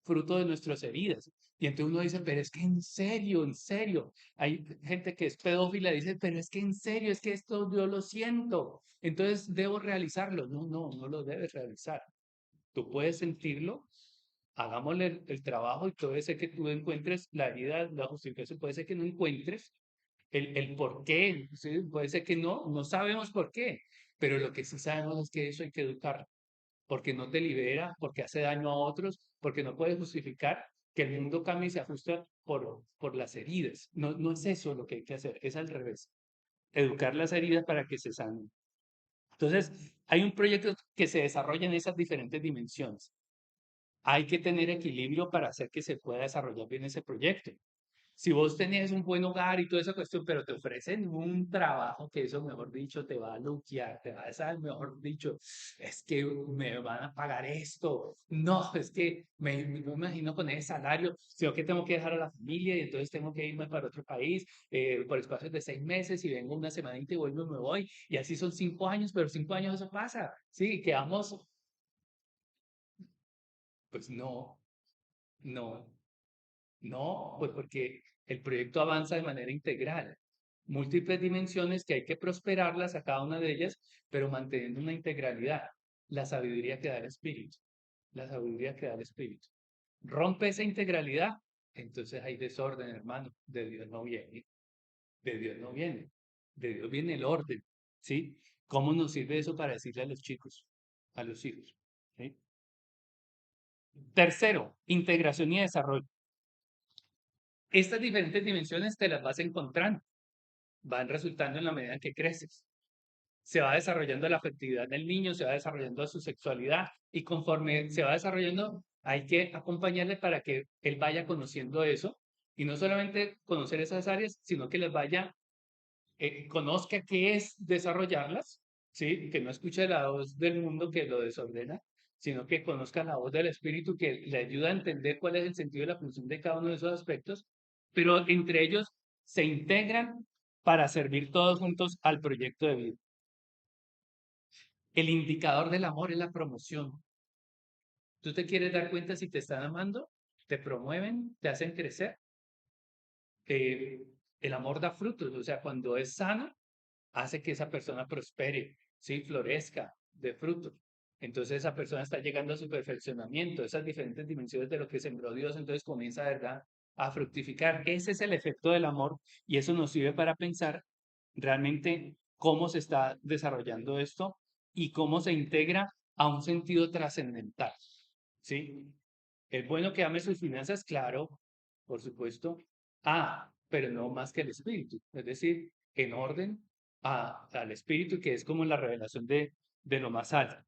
[SPEAKER 1] fruto de nuestras heridas. Y entonces uno dice, pero es que en serio. Hay gente que es pedófila y dice, pero es que en serio, es que esto yo lo siento. Entonces debo realizarlo. No, no, no lo debes realizar. Tú puedes sentirlo, hagámosle el trabajo y puede ser que tú encuentres la herida, la justificación, puede ser que no encuentres el por qué, ¿sí? Puede ser que no, no sabemos por qué, pero lo que sí sabemos es que eso hay que educar porque no te libera, porque hace daño a otros, porque no puedes justificar que el mundo cambie y se ajuste por las heridas. No, no es eso lo que hay que hacer, es al revés. Educar las heridas para que se sanen. Entonces, hay un proyecto que se desarrolla en esas diferentes dimensiones. Hay que tener equilibrio para hacer que se pueda desarrollar bien ese proyecto. Si vos tenés un buen hogar y toda esa cuestión, pero te ofrecen un trabajo que eso, mejor dicho, te va a luquear, te va a decir, mejor dicho, es que me van a pagar esto. No, es que me imagino con ese salario, sino que tengo que dejar a la familia y entonces tengo que irme para otro país por espacios de 6 meses y vengo una semanita y vuelvo y me voy. Y así son 5 años, pero 5 años eso pasa. Sí, quedamos, pues no, no. No, pues porque el proyecto avanza de manera integral. Múltiples dimensiones que hay que prosperarlas a cada una de ellas, pero manteniendo una integralidad. La sabiduría que da el espíritu. La sabiduría que da el espíritu. Rompe esa integralidad, entonces hay desorden, hermano. De Dios no viene. De Dios no viene. De Dios viene el orden. ¿Sí? ¿Cómo nos sirve eso para decirle a los chicos, a los hijos? ¿Sí? Tercero, integración y desarrollo. Estas diferentes dimensiones te las vas encontrando, van resultando en la medida en que creces. Se va desarrollando la afectividad del niño, se va desarrollando su sexualidad y conforme se va desarrollando hay que acompañarle para que él vaya conociendo eso y no solamente conocer esas áreas, sino que les vaya, conozca qué es desarrollarlas, ¿sí? Que no escuche la voz del mundo que lo desordena, sino que conozca la voz del espíritu que le ayuda a entender cuál es el sentido y la función de cada uno de esos aspectos, pero entre ellos se integran para servir todos juntos al proyecto de vida. El indicador del amor es la promoción. Tú te quieres dar cuenta si te están amando, te promueven, te hacen crecer. Eh, el amor da frutos, o sea, cuando es sano, hace que esa persona prospere, ¿sí? Florezca de frutos. Entonces esa persona está llegando a su perfeccionamiento, esas diferentes dimensiones de lo que sembró Dios, entonces comienza, ¿verdad?, a fructificar. Ese es el efecto del amor y eso nos sirve para pensar realmente cómo se está desarrollando esto y cómo se integra a un sentido trascendental, ¿sí? Es bueno que ame sus finanzas, claro, por supuesto. Pero no más que el espíritu, es decir, en orden al espíritu, que es como la revelación de lo más alto.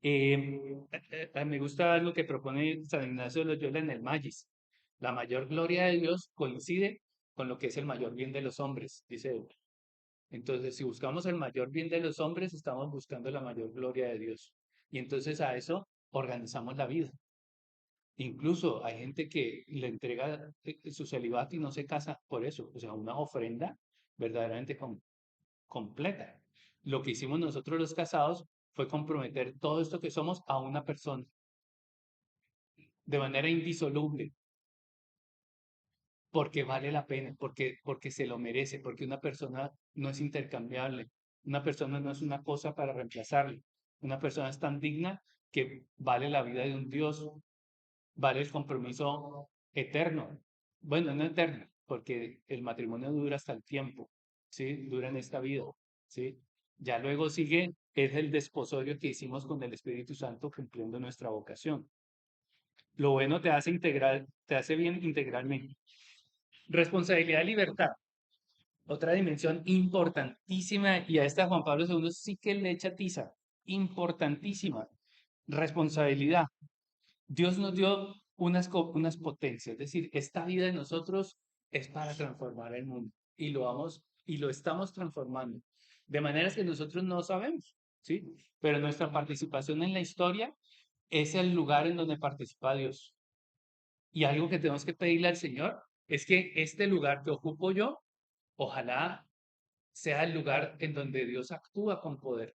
[SPEAKER 1] Me gusta lo que propone San Ignacio de Loyola en el Magis. La mayor gloria de Dios coincide con lo que es el mayor bien de los hombres, dice él. Entonces, si buscamos el mayor bien de los hombres, estamos buscando la mayor gloria de Dios. Y entonces a eso organizamos la vida. Incluso hay gente que le entrega su celibato y no se casa por eso, o sea, una ofrenda verdaderamente completa. Lo que hicimos nosotros los casados fue comprometer todo esto que somos a una persona de manera indisoluble, porque vale la pena, porque se lo merece, porque una persona no es intercambiable, una persona no es una cosa para reemplazarle, una persona es tan digna que vale la vida de un Dios, vale el compromiso eterno. Bueno, no eterno, porque el matrimonio dura hasta el tiempo, ¿sí? Dura en esta vida, ¿sí? Ya luego sigue, es el desposorio que hicimos con el Espíritu Santo cumpliendo nuestra vocación. Lo bueno te hace integral, te hace bien integralmente. Responsabilidad y libertad. Otra dimensión importantísima, y a esta Juan Pablo II sí que le echa tiza, importantísima, responsabilidad. Dios nos dio unas potencias, es decir, esta vida de nosotros es para transformar el mundo y lo estamos transformando. De maneras que nosotros no sabemos, ¿sí? Pero nuestra participación en la historia es el lugar en donde participa Dios. Y algo que tenemos que pedirle al Señor es que este lugar que ocupo yo, ojalá sea el lugar en donde Dios actúa con poder,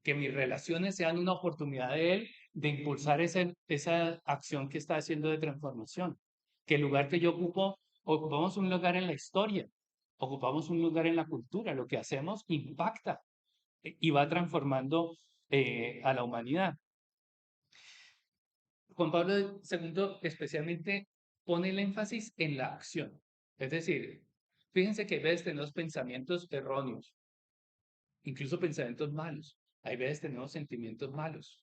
[SPEAKER 1] que mis relaciones sean una oportunidad de Él de impulsar esa acción que está haciendo de transformación, que el lugar que yo ocupo, ocupamos un lugar en la historia, ocupamos un lugar en la cultura, lo que hacemos impacta y va transformando a la humanidad. Juan Pablo II especialmente pone el énfasis en la acción, es decir, fíjense que a veces tenemos pensamientos erróneos, incluso pensamientos malos. Hay veces tenemos sentimientos malos.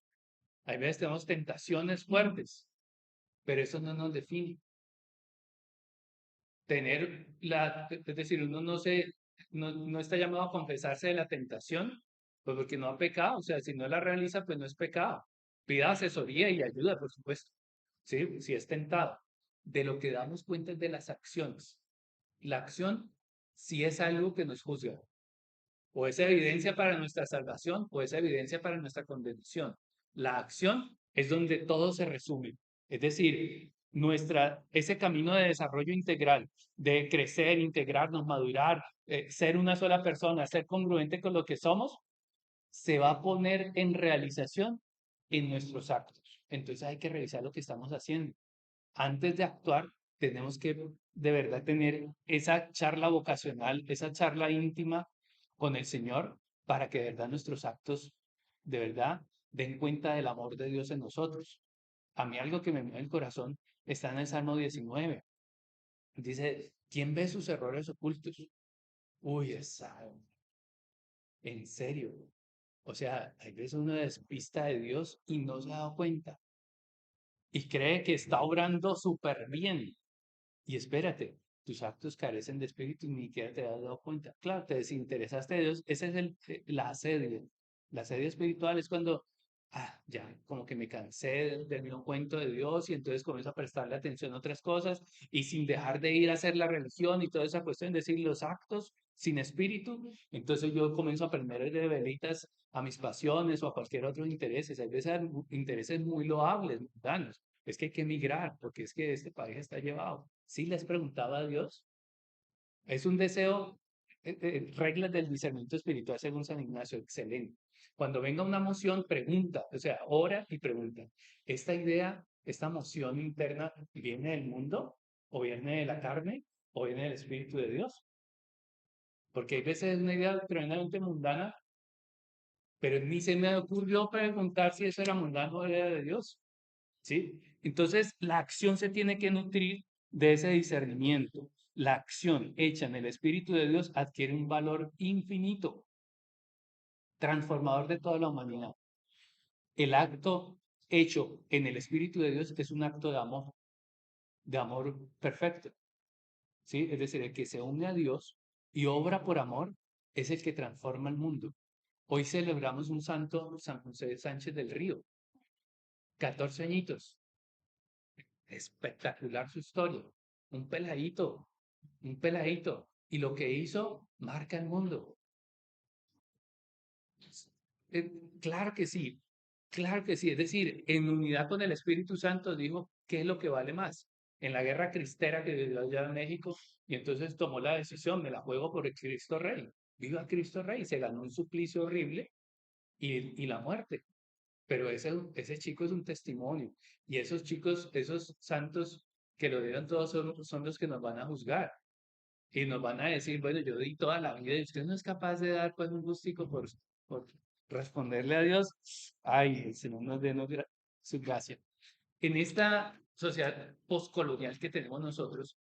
[SPEAKER 1] Hay veces tenemos tentaciones fuertes, pero eso no nos define. Es decir, uno no está llamado a confesarse de la tentación, pues porque no ha pecado. O sea, si no la realiza, pues no es pecado. Pida asesoría y ayuda, por supuesto. Sí, si es tentado. De lo que damos cuenta es de las acciones. La acción sí es algo que nos juzga. O es evidencia para nuestra salvación o es evidencia para nuestra condenación. La acción es donde todo se resume. Es decir, ese camino de desarrollo integral, de crecer, integrarnos, madurar, ser una sola persona, ser congruente con lo que somos, se va a poner en realización en nuestros actos. Entonces hay que revisar lo que estamos haciendo. Antes de actuar, tenemos que de verdad tener esa charla vocacional, esa charla íntima con el Señor para que de verdad nuestros actos de verdad den cuenta del amor de Dios en nosotros. A mí algo que me mueve el corazón está en el Salmo 19. Dice, ¿quién ve sus errores ocultos? Uy, en serio. O sea, hay veces uno despista de Dios y no se ha dado cuenta y cree que está obrando súper bien. Y espérate, tus actos carecen de espíritu y ni siquiera te has dado cuenta. Claro, te desinteresaste de Dios. Esa es la asedia. La asedia espiritual es cuando, ya, como que me cansé del mismo cuento de Dios y entonces comienzo a prestarle atención a otras cosas y sin dejar de ir a hacer la religión y toda esa cuestión, decir los actos sin espíritu, entonces yo comienzo a prender de velitas a mis pasiones o a cualquier otro interés. Hay veces intereses muy loables, mundanos. Es que hay que emigrar porque es que este país está llevado. ¿Sí les preguntaba a Dios? Es un deseo, reglas del discernimiento espiritual según San Ignacio, excelente. Cuando venga una emoción, pregunta, o sea, ora y pregunta. ¿Esta idea, esta emoción interna viene del mundo o viene de la carne o viene del Espíritu de Dios? Porque hay veces es una idea tremendamente mundana, pero ni se me ocurrió preguntar si eso era mundano o era de Dios. ¿Sí? Entonces, la acción se tiene que nutrir de ese discernimiento. La acción hecha en el Espíritu de Dios adquiere un valor infinito, transformador de toda la humanidad. El acto hecho en el Espíritu de Dios es un acto de amor perfecto. ¿Sí? Es decir, el que se une a Dios y obra por amor es el que transforma el mundo. Hoy celebramos un santo, San José Sánchez del Río, 14 añitos. Espectacular su historia. Un peladito, un peladito. Y lo que hizo marca el mundo. Eh, claro que sí, claro que sí. Es decir, en unidad con el Espíritu Santo dijo, ¿qué es lo que vale más? En la guerra cristera que vivió allá en México, y entonces tomó la decisión, me la juego por el Cristo Rey. Viva Cristo Rey, se ganó un suplicio horrible y la muerte. Pero ese chico es un testimonio. Y esos chicos, esos santos que lo dieron todos son los que nos van a juzgar. Y nos van a decir, bueno, yo di toda la vida y usted no es capaz de dar pues un gustico por responderle a Dios. Ay, el Señor nos dé su gracia. En esta sociedad postcolonial que tenemos nosotros,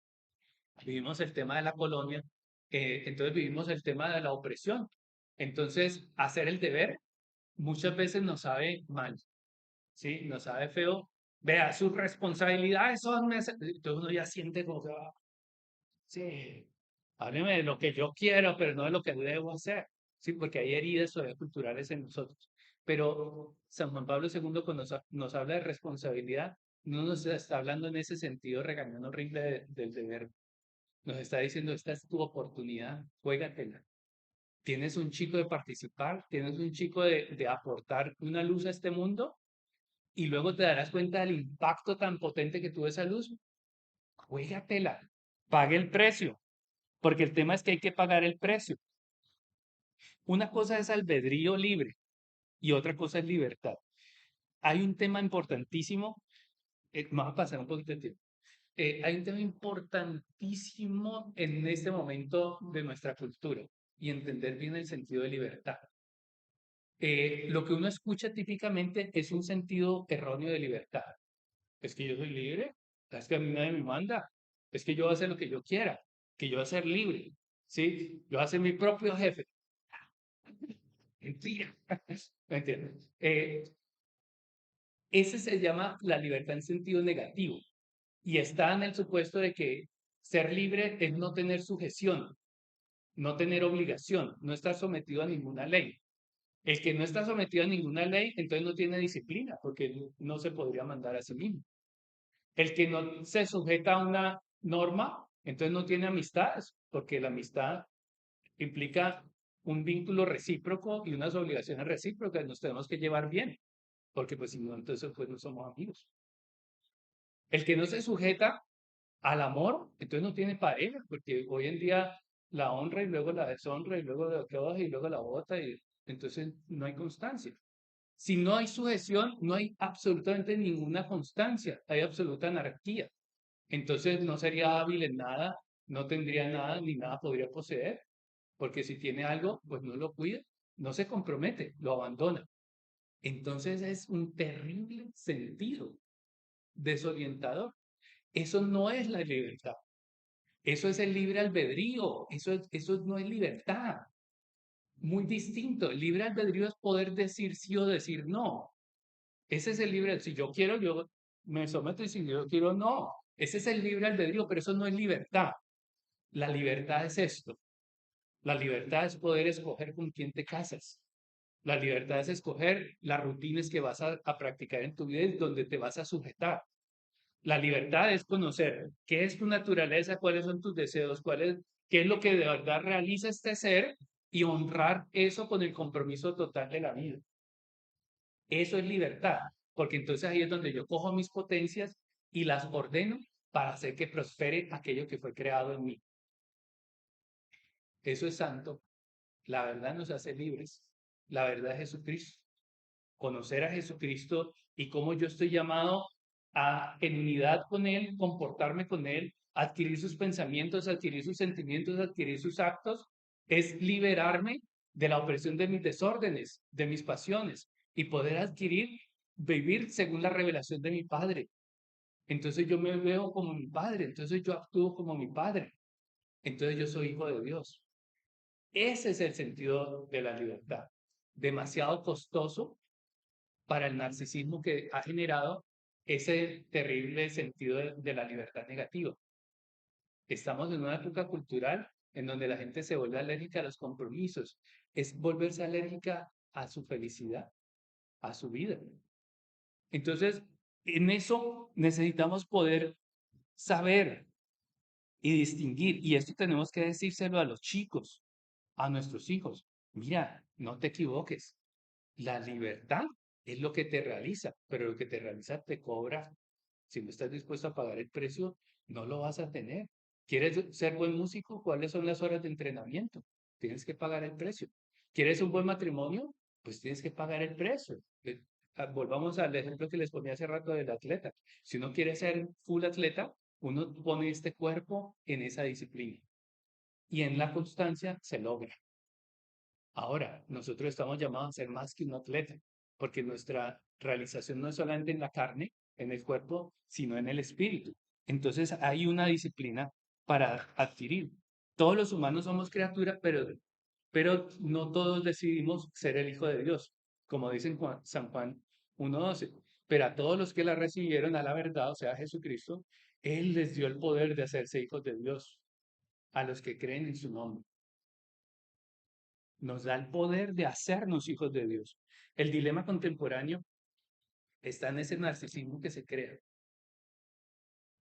[SPEAKER 1] vivimos el tema de la colonia, entonces vivimos el tema de la opresión. Entonces, hacer el deber muchas veces nos sabe mal, ¿sí? Nos sabe feo. Vea, sus responsabilidades son... Entonces uno ya siente como que, sí, Hábleme de lo que yo quiero, pero no de lo que debo hacer. Sí, porque hay heridas todavía culturales en nosotros. Pero San Juan Pablo II, cuando nos habla de responsabilidad, no nos está hablando en ese sentido regañando horrible del deber. Nos está diciendo, esta es tu oportunidad, juégatela. Tienes un chico de participar, tienes un chico de aportar una luz a este mundo y luego te darás cuenta del impacto tan potente que tuvo esa luz. Juégatela, pague el precio, porque el tema es que hay que pagar el precio. Una cosa es albedrío libre y otra cosa es libertad. Hay un tema importantísimo, vamos a pasar un poquito de tiempo. Hay un tema importantísimo en este momento de nuestra cultura y entender bien el sentido de libertad. Lo que uno escucha típicamente es un sentido erróneo de libertad. Es que yo soy libre, es que a mí nadie me manda, es que yo voy a hacer lo que yo quiera, que yo voy a ser libre, ¿sí? Yo voy a ser mi propio jefe. Mentira. ¿Me entiendes? Ese se llama la libertad en sentido negativo y está en el supuesto de que ser libre es no tener sujeción, no tener obligación, no estar sometido a ninguna ley. El que no está sometido a ninguna ley, entonces no tiene disciplina, porque no se podría mandar a sí mismo. El que no se sujeta a una norma, entonces no tiene amistades, porque la amistad implica un vínculo recíproco y unas obligaciones recíprocas, nos tenemos que llevar bien, porque pues si no, entonces pues no somos amigos. El que no se sujeta al amor, entonces no tiene pareja, porque hoy en día la honra y luego la deshonra y luego la que y luego la bota y entonces no hay constancia. Si no hay sujeción, no hay absolutamente ninguna constancia, hay absoluta anarquía. Entonces no sería hábil en nada, no tendría nada ni nada podría poseer, porque si tiene algo, pues no lo cuida, no se compromete, lo abandona. Entonces es un terrible sentido desorientador. Eso no es la libertad. Eso es el libre albedrío. Eso no es libertad. Muy distinto. El libre albedrío es poder decir sí o decir no. Ese es el libre. Si yo quiero, yo me someto y si yo quiero, no. Ese es el libre albedrío, pero eso no es libertad. La libertad es esto. La libertad es poder escoger con quién te casas. La libertad es escoger las rutinas que vas a practicar en tu vida y donde te vas a sujetar. La libertad es conocer qué es tu naturaleza, cuáles son tus deseos, qué es lo que de verdad realiza este ser y honrar eso con el compromiso total de la vida. Eso es libertad, porque entonces ahí es donde yo cojo mis potencias y las ordeno para hacer que prospere aquello que fue creado en mí. Eso es santo. La verdad nos hace libres. La verdad es Jesucristo. Conocer a Jesucristo y cómo yo estoy llamado a, en unidad con Él, comportarme con Él, adquirir sus pensamientos, adquirir sus sentimientos, adquirir sus actos, es liberarme de la opresión de mis desórdenes, de mis pasiones y poder adquirir, vivir según la revelación de mi Padre. Entonces yo me veo como mi Padre, entonces yo actúo como mi Padre, entonces yo soy hijo de Dios. Ese es el sentido de la libertad. Demasiado costoso para el narcisismo que ha generado ese terrible sentido de la libertad negativa. Estamos en una época cultural en donde la gente se vuelve alérgica a los compromisos, es volverse alérgica a su felicidad, a su vida. Entonces, en eso necesitamos poder saber y distinguir, y esto tenemos que decírselo a los chicos, a nuestros hijos. Mira, no te equivoques, la libertad es lo que te realiza, pero lo que te realiza te cobra. Si no estás dispuesto a pagar el precio, no lo vas a tener. ¿Quieres ser buen músico? ¿Cuáles son las horas de entrenamiento? Tienes que pagar el precio. ¿Quieres un buen matrimonio? Pues tienes que pagar el precio. Volvamos al ejemplo que les ponía hace rato del atleta. Si uno quiere ser full atleta, uno pone este cuerpo en esa disciplina y en la constancia se logra. Ahora, nosotros estamos llamados a ser más que un atleta, porque nuestra realización no es solamente en la carne, en el cuerpo, sino en el espíritu. Entonces hay una disciplina para adquirir. Todos los humanos somos criaturas, pero no todos decidimos ser el Hijo de Dios, como dice San Juan 1:12. Pero a todos los que la recibieron a la verdad, o sea, a Jesucristo, Él les dio el poder de hacerse hijos de Dios. a los que creen en su nombre. Nos da el poder de hacernos hijos de Dios. El dilema contemporáneo está en ese narcisismo que se crea.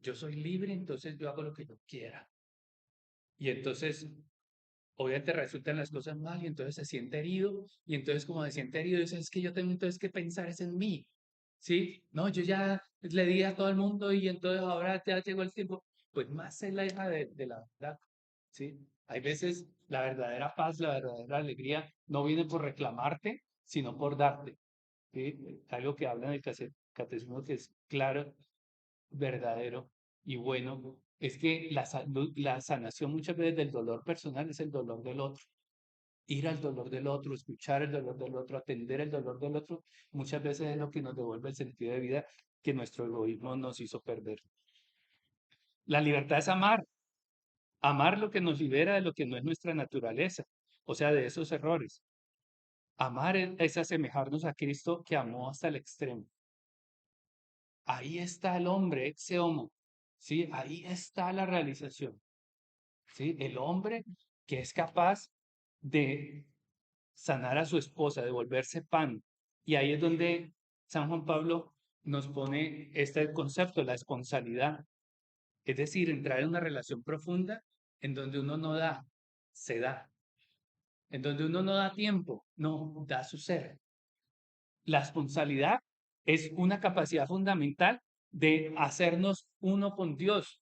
[SPEAKER 1] Yo soy libre, entonces yo hago lo que yo quiera. Y entonces, obviamente resultan las cosas mal y entonces se siente herido. Y entonces como se siente herido, dice, es que yo tengo entonces que pensar es en mí. ¿Sí? No, yo ya le di a todo el mundo y entonces ahora ya llegó el tiempo. Pues más es la hija de la verdad. ¿Sí? Hay veces la verdadera paz, la verdadera alegría no viene por reclamarte, sino por darte. ¿Sí? Algo que habla en el catecismo que es claro, verdadero y bueno, es que la sanación muchas veces del dolor personal es el dolor del otro. Ir al dolor del otro, escuchar el dolor del otro, atender el dolor del otro, muchas veces es lo que nos devuelve el sentido de vida que nuestro egoísmo nos hizo perder. La libertad es amar, amar lo que nos libera de lo que no es nuestra naturaleza, o sea, de esos errores. Amar es asemejarnos a Cristo que amó hasta el extremo. Ahí está el hombre, ese homo, ¿sí? Ahí está la realización, ¿sí? El hombre que es capaz de sanar a su esposa, de volverse pan. Y ahí es donde San Juan Pablo nos pone este concepto, la esponsalidad. Es decir, entrar en una relación profunda en donde uno no da, se da. En donde uno no da tiempo, no, da su ser. La esponsalidad es una capacidad fundamental de hacernos uno con Dios.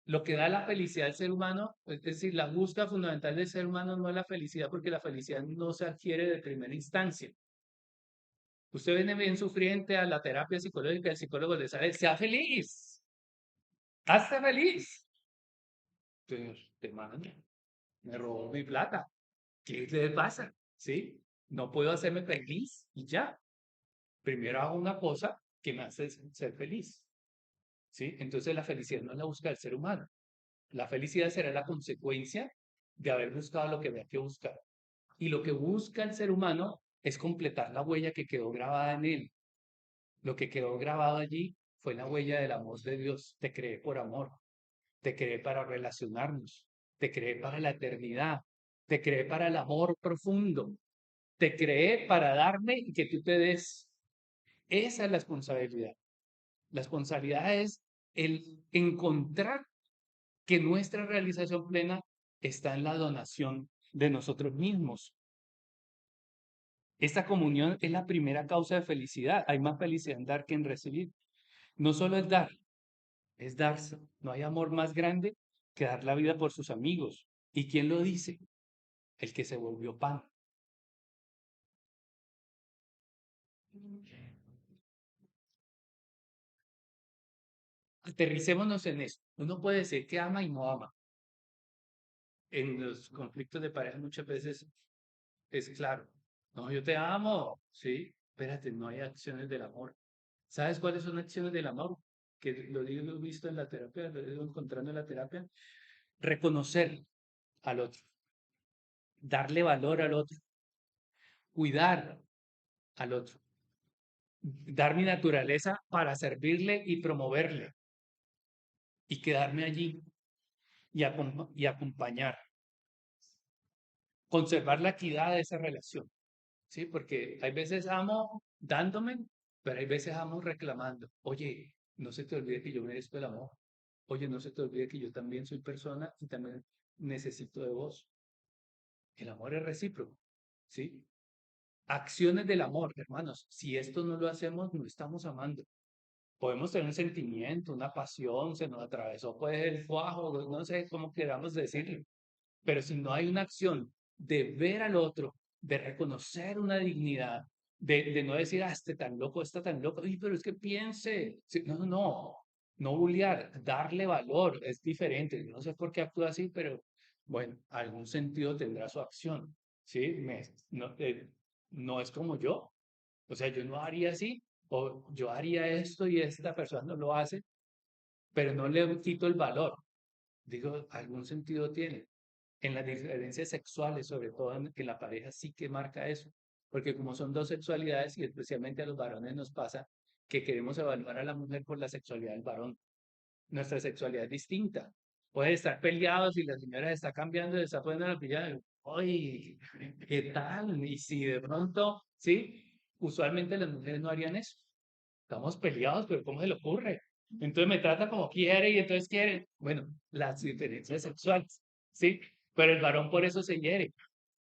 [SPEAKER 1] Lo que da la felicidad al ser humano, es decir, la búsqueda fundamental del ser humano no es la felicidad, porque la felicidad no se adquiere de primera instancia. Usted viene bien sufriente a la terapia psicológica, el psicólogo le sale, sea feliz, hazte feliz. Entonces, hermano, me robó mi plata. ¿Qué le pasa? ¿Sí? No puedo hacerme feliz y ya. Primero hago una cosa que me hace ser feliz. ¿Sí? Entonces la felicidad no la busca el ser humano. La felicidad será la consecuencia de haber buscado lo que había que buscar. Y lo que busca el ser humano es completar la huella que quedó grabada en él. Lo que quedó grabado allí fue la huella del amor de Dios. Te creé por amor, te creé para relacionarnos, te creé para la eternidad, te creé para el amor profundo, te creé para darme y que tú te des. Esa es la responsabilidad. La responsabilidad es el encontrar que nuestra realización plena está en la donación de nosotros mismos. Esta comunión es la primera causa de felicidad. Hay más felicidad en dar que en recibir. No solo es darse. No hay amor más grande que dar la vida por sus amigos. ¿Y quién lo dice? El que se volvió pan. Aterricémonos en eso. Uno puede decir que ama y no ama. En los conflictos de pareja muchas veces es claro. No, yo te amo. Sí, espérate, no hay acciones del amor. ¿Sabes cuáles son acciones del amor? Que lo he visto en la terapia, lo he ido encontrando en la terapia. Reconocer al otro, darle valor al otro, cuidar al otro, dar mi naturaleza para servirle y promoverle y quedarme allí y acompañar, conservar la equidad de esa relación, ¿sí? Porque hay veces amo dándome, pero hay veces amo reclamando. Oye, no se te olvide que yo merezco el amor. Oye, no se te olvide que yo también soy persona y también necesito de vos. El amor es recíproco, ¿sí? Acciones del amor, hermanos. Si esto no lo hacemos, no estamos amando. Podemos tener un sentimiento, una pasión, se nos atravesó pues el fuego, no sé cómo queramos decirlo. Pero si no hay una acción de ver al otro, de reconocer una dignidad, de no decir, ah, este tan loco, está tan loco, y pero es que piense, sí, no, no, no, no bullear, darle valor, es diferente. Yo no sé por qué actúa así, pero bueno, algún sentido tendrá su acción, ¿sí? No, no es como yo, o sea, yo no haría así, o yo haría esto y esta persona no lo hace, pero no le quito el valor. Digo, algún sentido tiene en las diferencias sexuales, sobre todo en la pareja, sí que marca eso. Porque como son dos sexualidades y especialmente a los varones nos pasa que queremos evaluar a la mujer por la sexualidad del varón. Nuestra sexualidad es distinta. Puede estar peleados y la señora está cambiando, está poniendo la pijama. Oye, ¿qué tal? Y si de pronto, sí, usualmente las mujeres no harían eso. Estamos peleados, pero ¿cómo se le ocurre? Entonces me trata como quiere y entonces quiere. Bueno, las diferencias sexuales, ¿sí? Pero el varón por eso se hiere,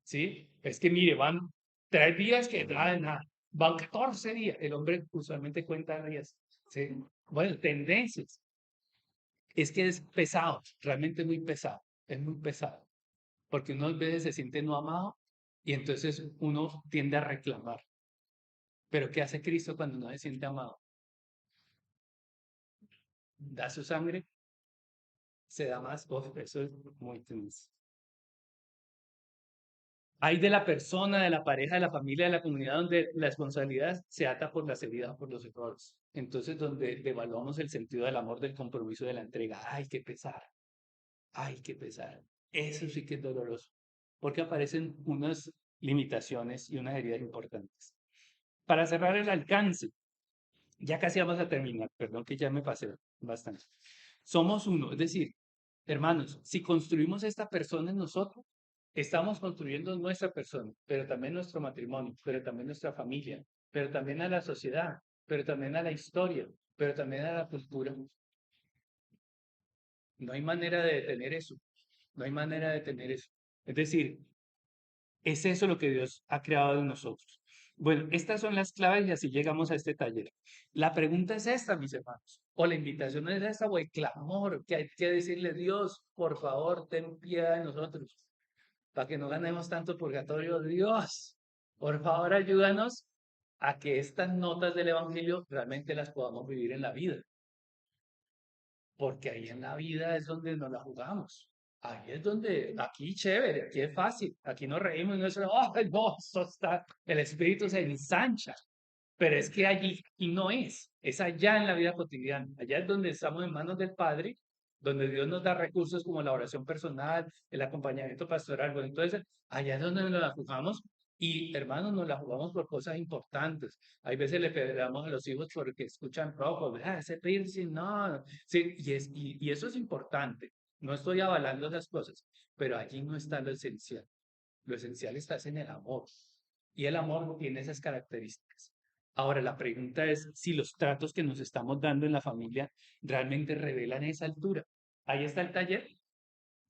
[SPEAKER 1] ¿sí? Es que mire, van 3 días que traen nada, van 14 días. El hombre usualmente cuenta días, ¿sí? Bueno, tendencias. Es que es pesado, realmente muy pesado, es muy pesado, porque uno a veces se siente no amado y entonces uno tiende a reclamar. Pero ¿qué hace Cristo cuando no se siente amado? Da su sangre, se da más. Uf, eso es muy tenso. Hay de la persona, de la pareja, de la familia, de la comunidad, donde la responsabilidad se ata por las heridas, por los errores. Entonces, donde devaluamos el sentido del amor, del compromiso, de la entrega. ¡Ay, qué pesar! ¡Ay, qué pesar! Eso sí que es doloroso, porque aparecen unas limitaciones y unas heridas importantes. Para cerrar el alcance, ya casi vamos a terminar, perdón que ya me pasé bastante. Somos uno, es decir, hermanos, si construimos esta persona en nosotros, estamos construyendo nuestra persona, pero también nuestro matrimonio, pero también nuestra familia, pero también a la sociedad, pero también a la historia, pero también a la cultura. No hay manera de detener eso. No hay manera de detener eso. Es decir, es eso lo que Dios ha creado en nosotros. Bueno, estas son las claves y así llegamos a este taller. La pregunta es esta, mis hermanos, o la invitación es esta, o el clamor que hay que decirle, Dios, por favor, ten piedad de nosotros, para que no ganemos tanto purgatorio. Dios, por favor, ayúdanos a que estas notas del Evangelio realmente las podamos vivir en la vida, porque ahí en la vida es donde nos la jugamos. Ahí es donde, aquí chévere, aquí es fácil, aquí nos reímos y no es, ¡ay, no, eso está! El espíritu se ensancha, pero es que allí y no es allá en la vida cotidiana, allá es donde estamos en manos del Padre, donde Dios nos da recursos como la oración personal, el acompañamiento pastoral, bueno, entonces allá es donde nos la jugamos y hermanos, nos la jugamos por cosas importantes. Hay veces le pedimos a los hijos porque escuchan rojo, ese piercing, no, sí, y eso es importante. No estoy avalando esas cosas, pero allí no está lo esencial. Lo esencial está en el amor. Y el amor tiene esas características. Ahora, la pregunta es si los tratos que nos estamos dando en la familia realmente revelan esa altura. Ahí está el taller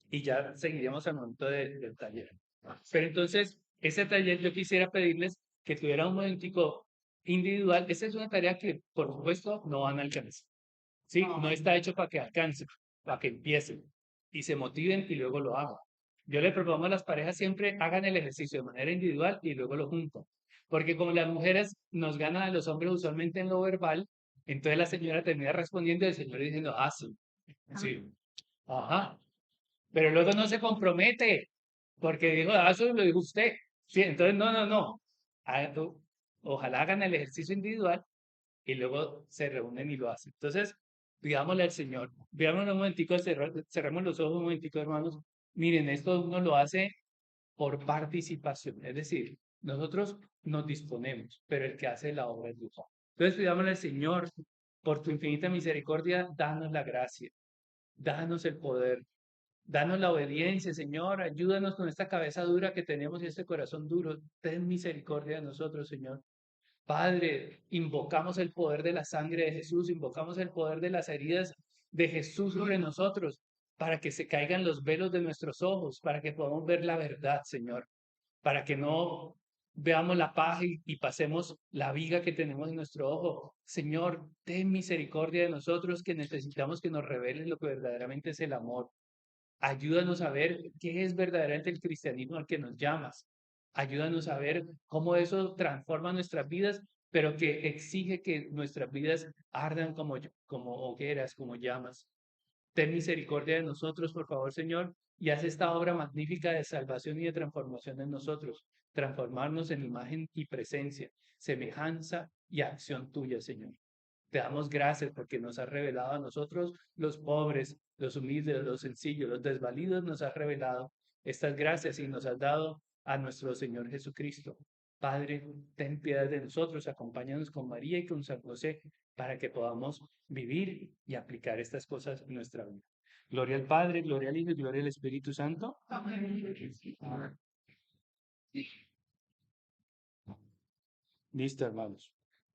[SPEAKER 1] y ya seguiremos al momento del taller. Pero entonces, ese taller yo quisiera pedirles que tuviera un momentico individual. Esa es una tarea que, por supuesto, no van a alcanzar. ¿Sí? No está hecho para que alcancen, para que empiecen y se motiven y luego lo hagan. Yo le propongo a las parejas siempre hagan el ejercicio de manera individual y luego lo juntan. Porque como las mujeres nos ganan a los hombres usualmente en lo verbal, entonces la señora termina respondiendo y el señor diciendo, ah, sí, sí, ajá. Pero luego no se compromete porque dijo, ah, eso lo dijo usted. Sí, entonces no, no, no. Ojalá hagan el ejercicio individual y luego se reúnen y lo hacen. Entonces, pidámosle al Señor, veámoslo un momentico, cerremos los ojos un momentico, hermanos. Miren, esto uno lo hace por participación, es decir, nosotros nos disponemos, pero el que hace la obra es Dios. Entonces, pidámosle al Señor, por tu infinita misericordia, danos la gracia, danos el poder, danos la obediencia, Señor, ayúdanos con esta cabeza dura que tenemos y este corazón duro. Ten misericordia de nosotros, Señor. Padre, invocamos el poder de la sangre de Jesús, invocamos el poder de las heridas de Jesús sobre nosotros, para que se caigan los velos de nuestros ojos, para que podamos ver la verdad, Señor, para que no veamos la paja y pasemos la viga que tenemos en nuestro ojo. Señor, ten misericordia de nosotros que necesitamos que nos reveles lo que verdaderamente es el amor. Ayúdanos a ver qué es verdaderamente el cristianismo al que nos llamas. Ayúdanos a ver cómo eso transforma nuestras vidas, pero que exige que nuestras vidas ardan como hogueras, como llamas. Ten misericordia de nosotros, por favor, Señor, y haz esta obra magnífica de salvación y de transformación en nosotros. Transformarnos en imagen y presencia, semejanza y acción tuya, Señor. Te damos gracias porque nos has revelado a nosotros, los pobres, los humildes, los sencillos, los desvalidos, nos has revelado estas gracias y nos has dado a nuestro Señor Jesucristo. Padre, ten piedad de nosotros, acompáñanos con María y con San José para que podamos vivir y aplicar estas cosas en nuestra vida. Gloria al Padre, gloria al Hijo y gloria al Espíritu Santo. Listo, hermanos.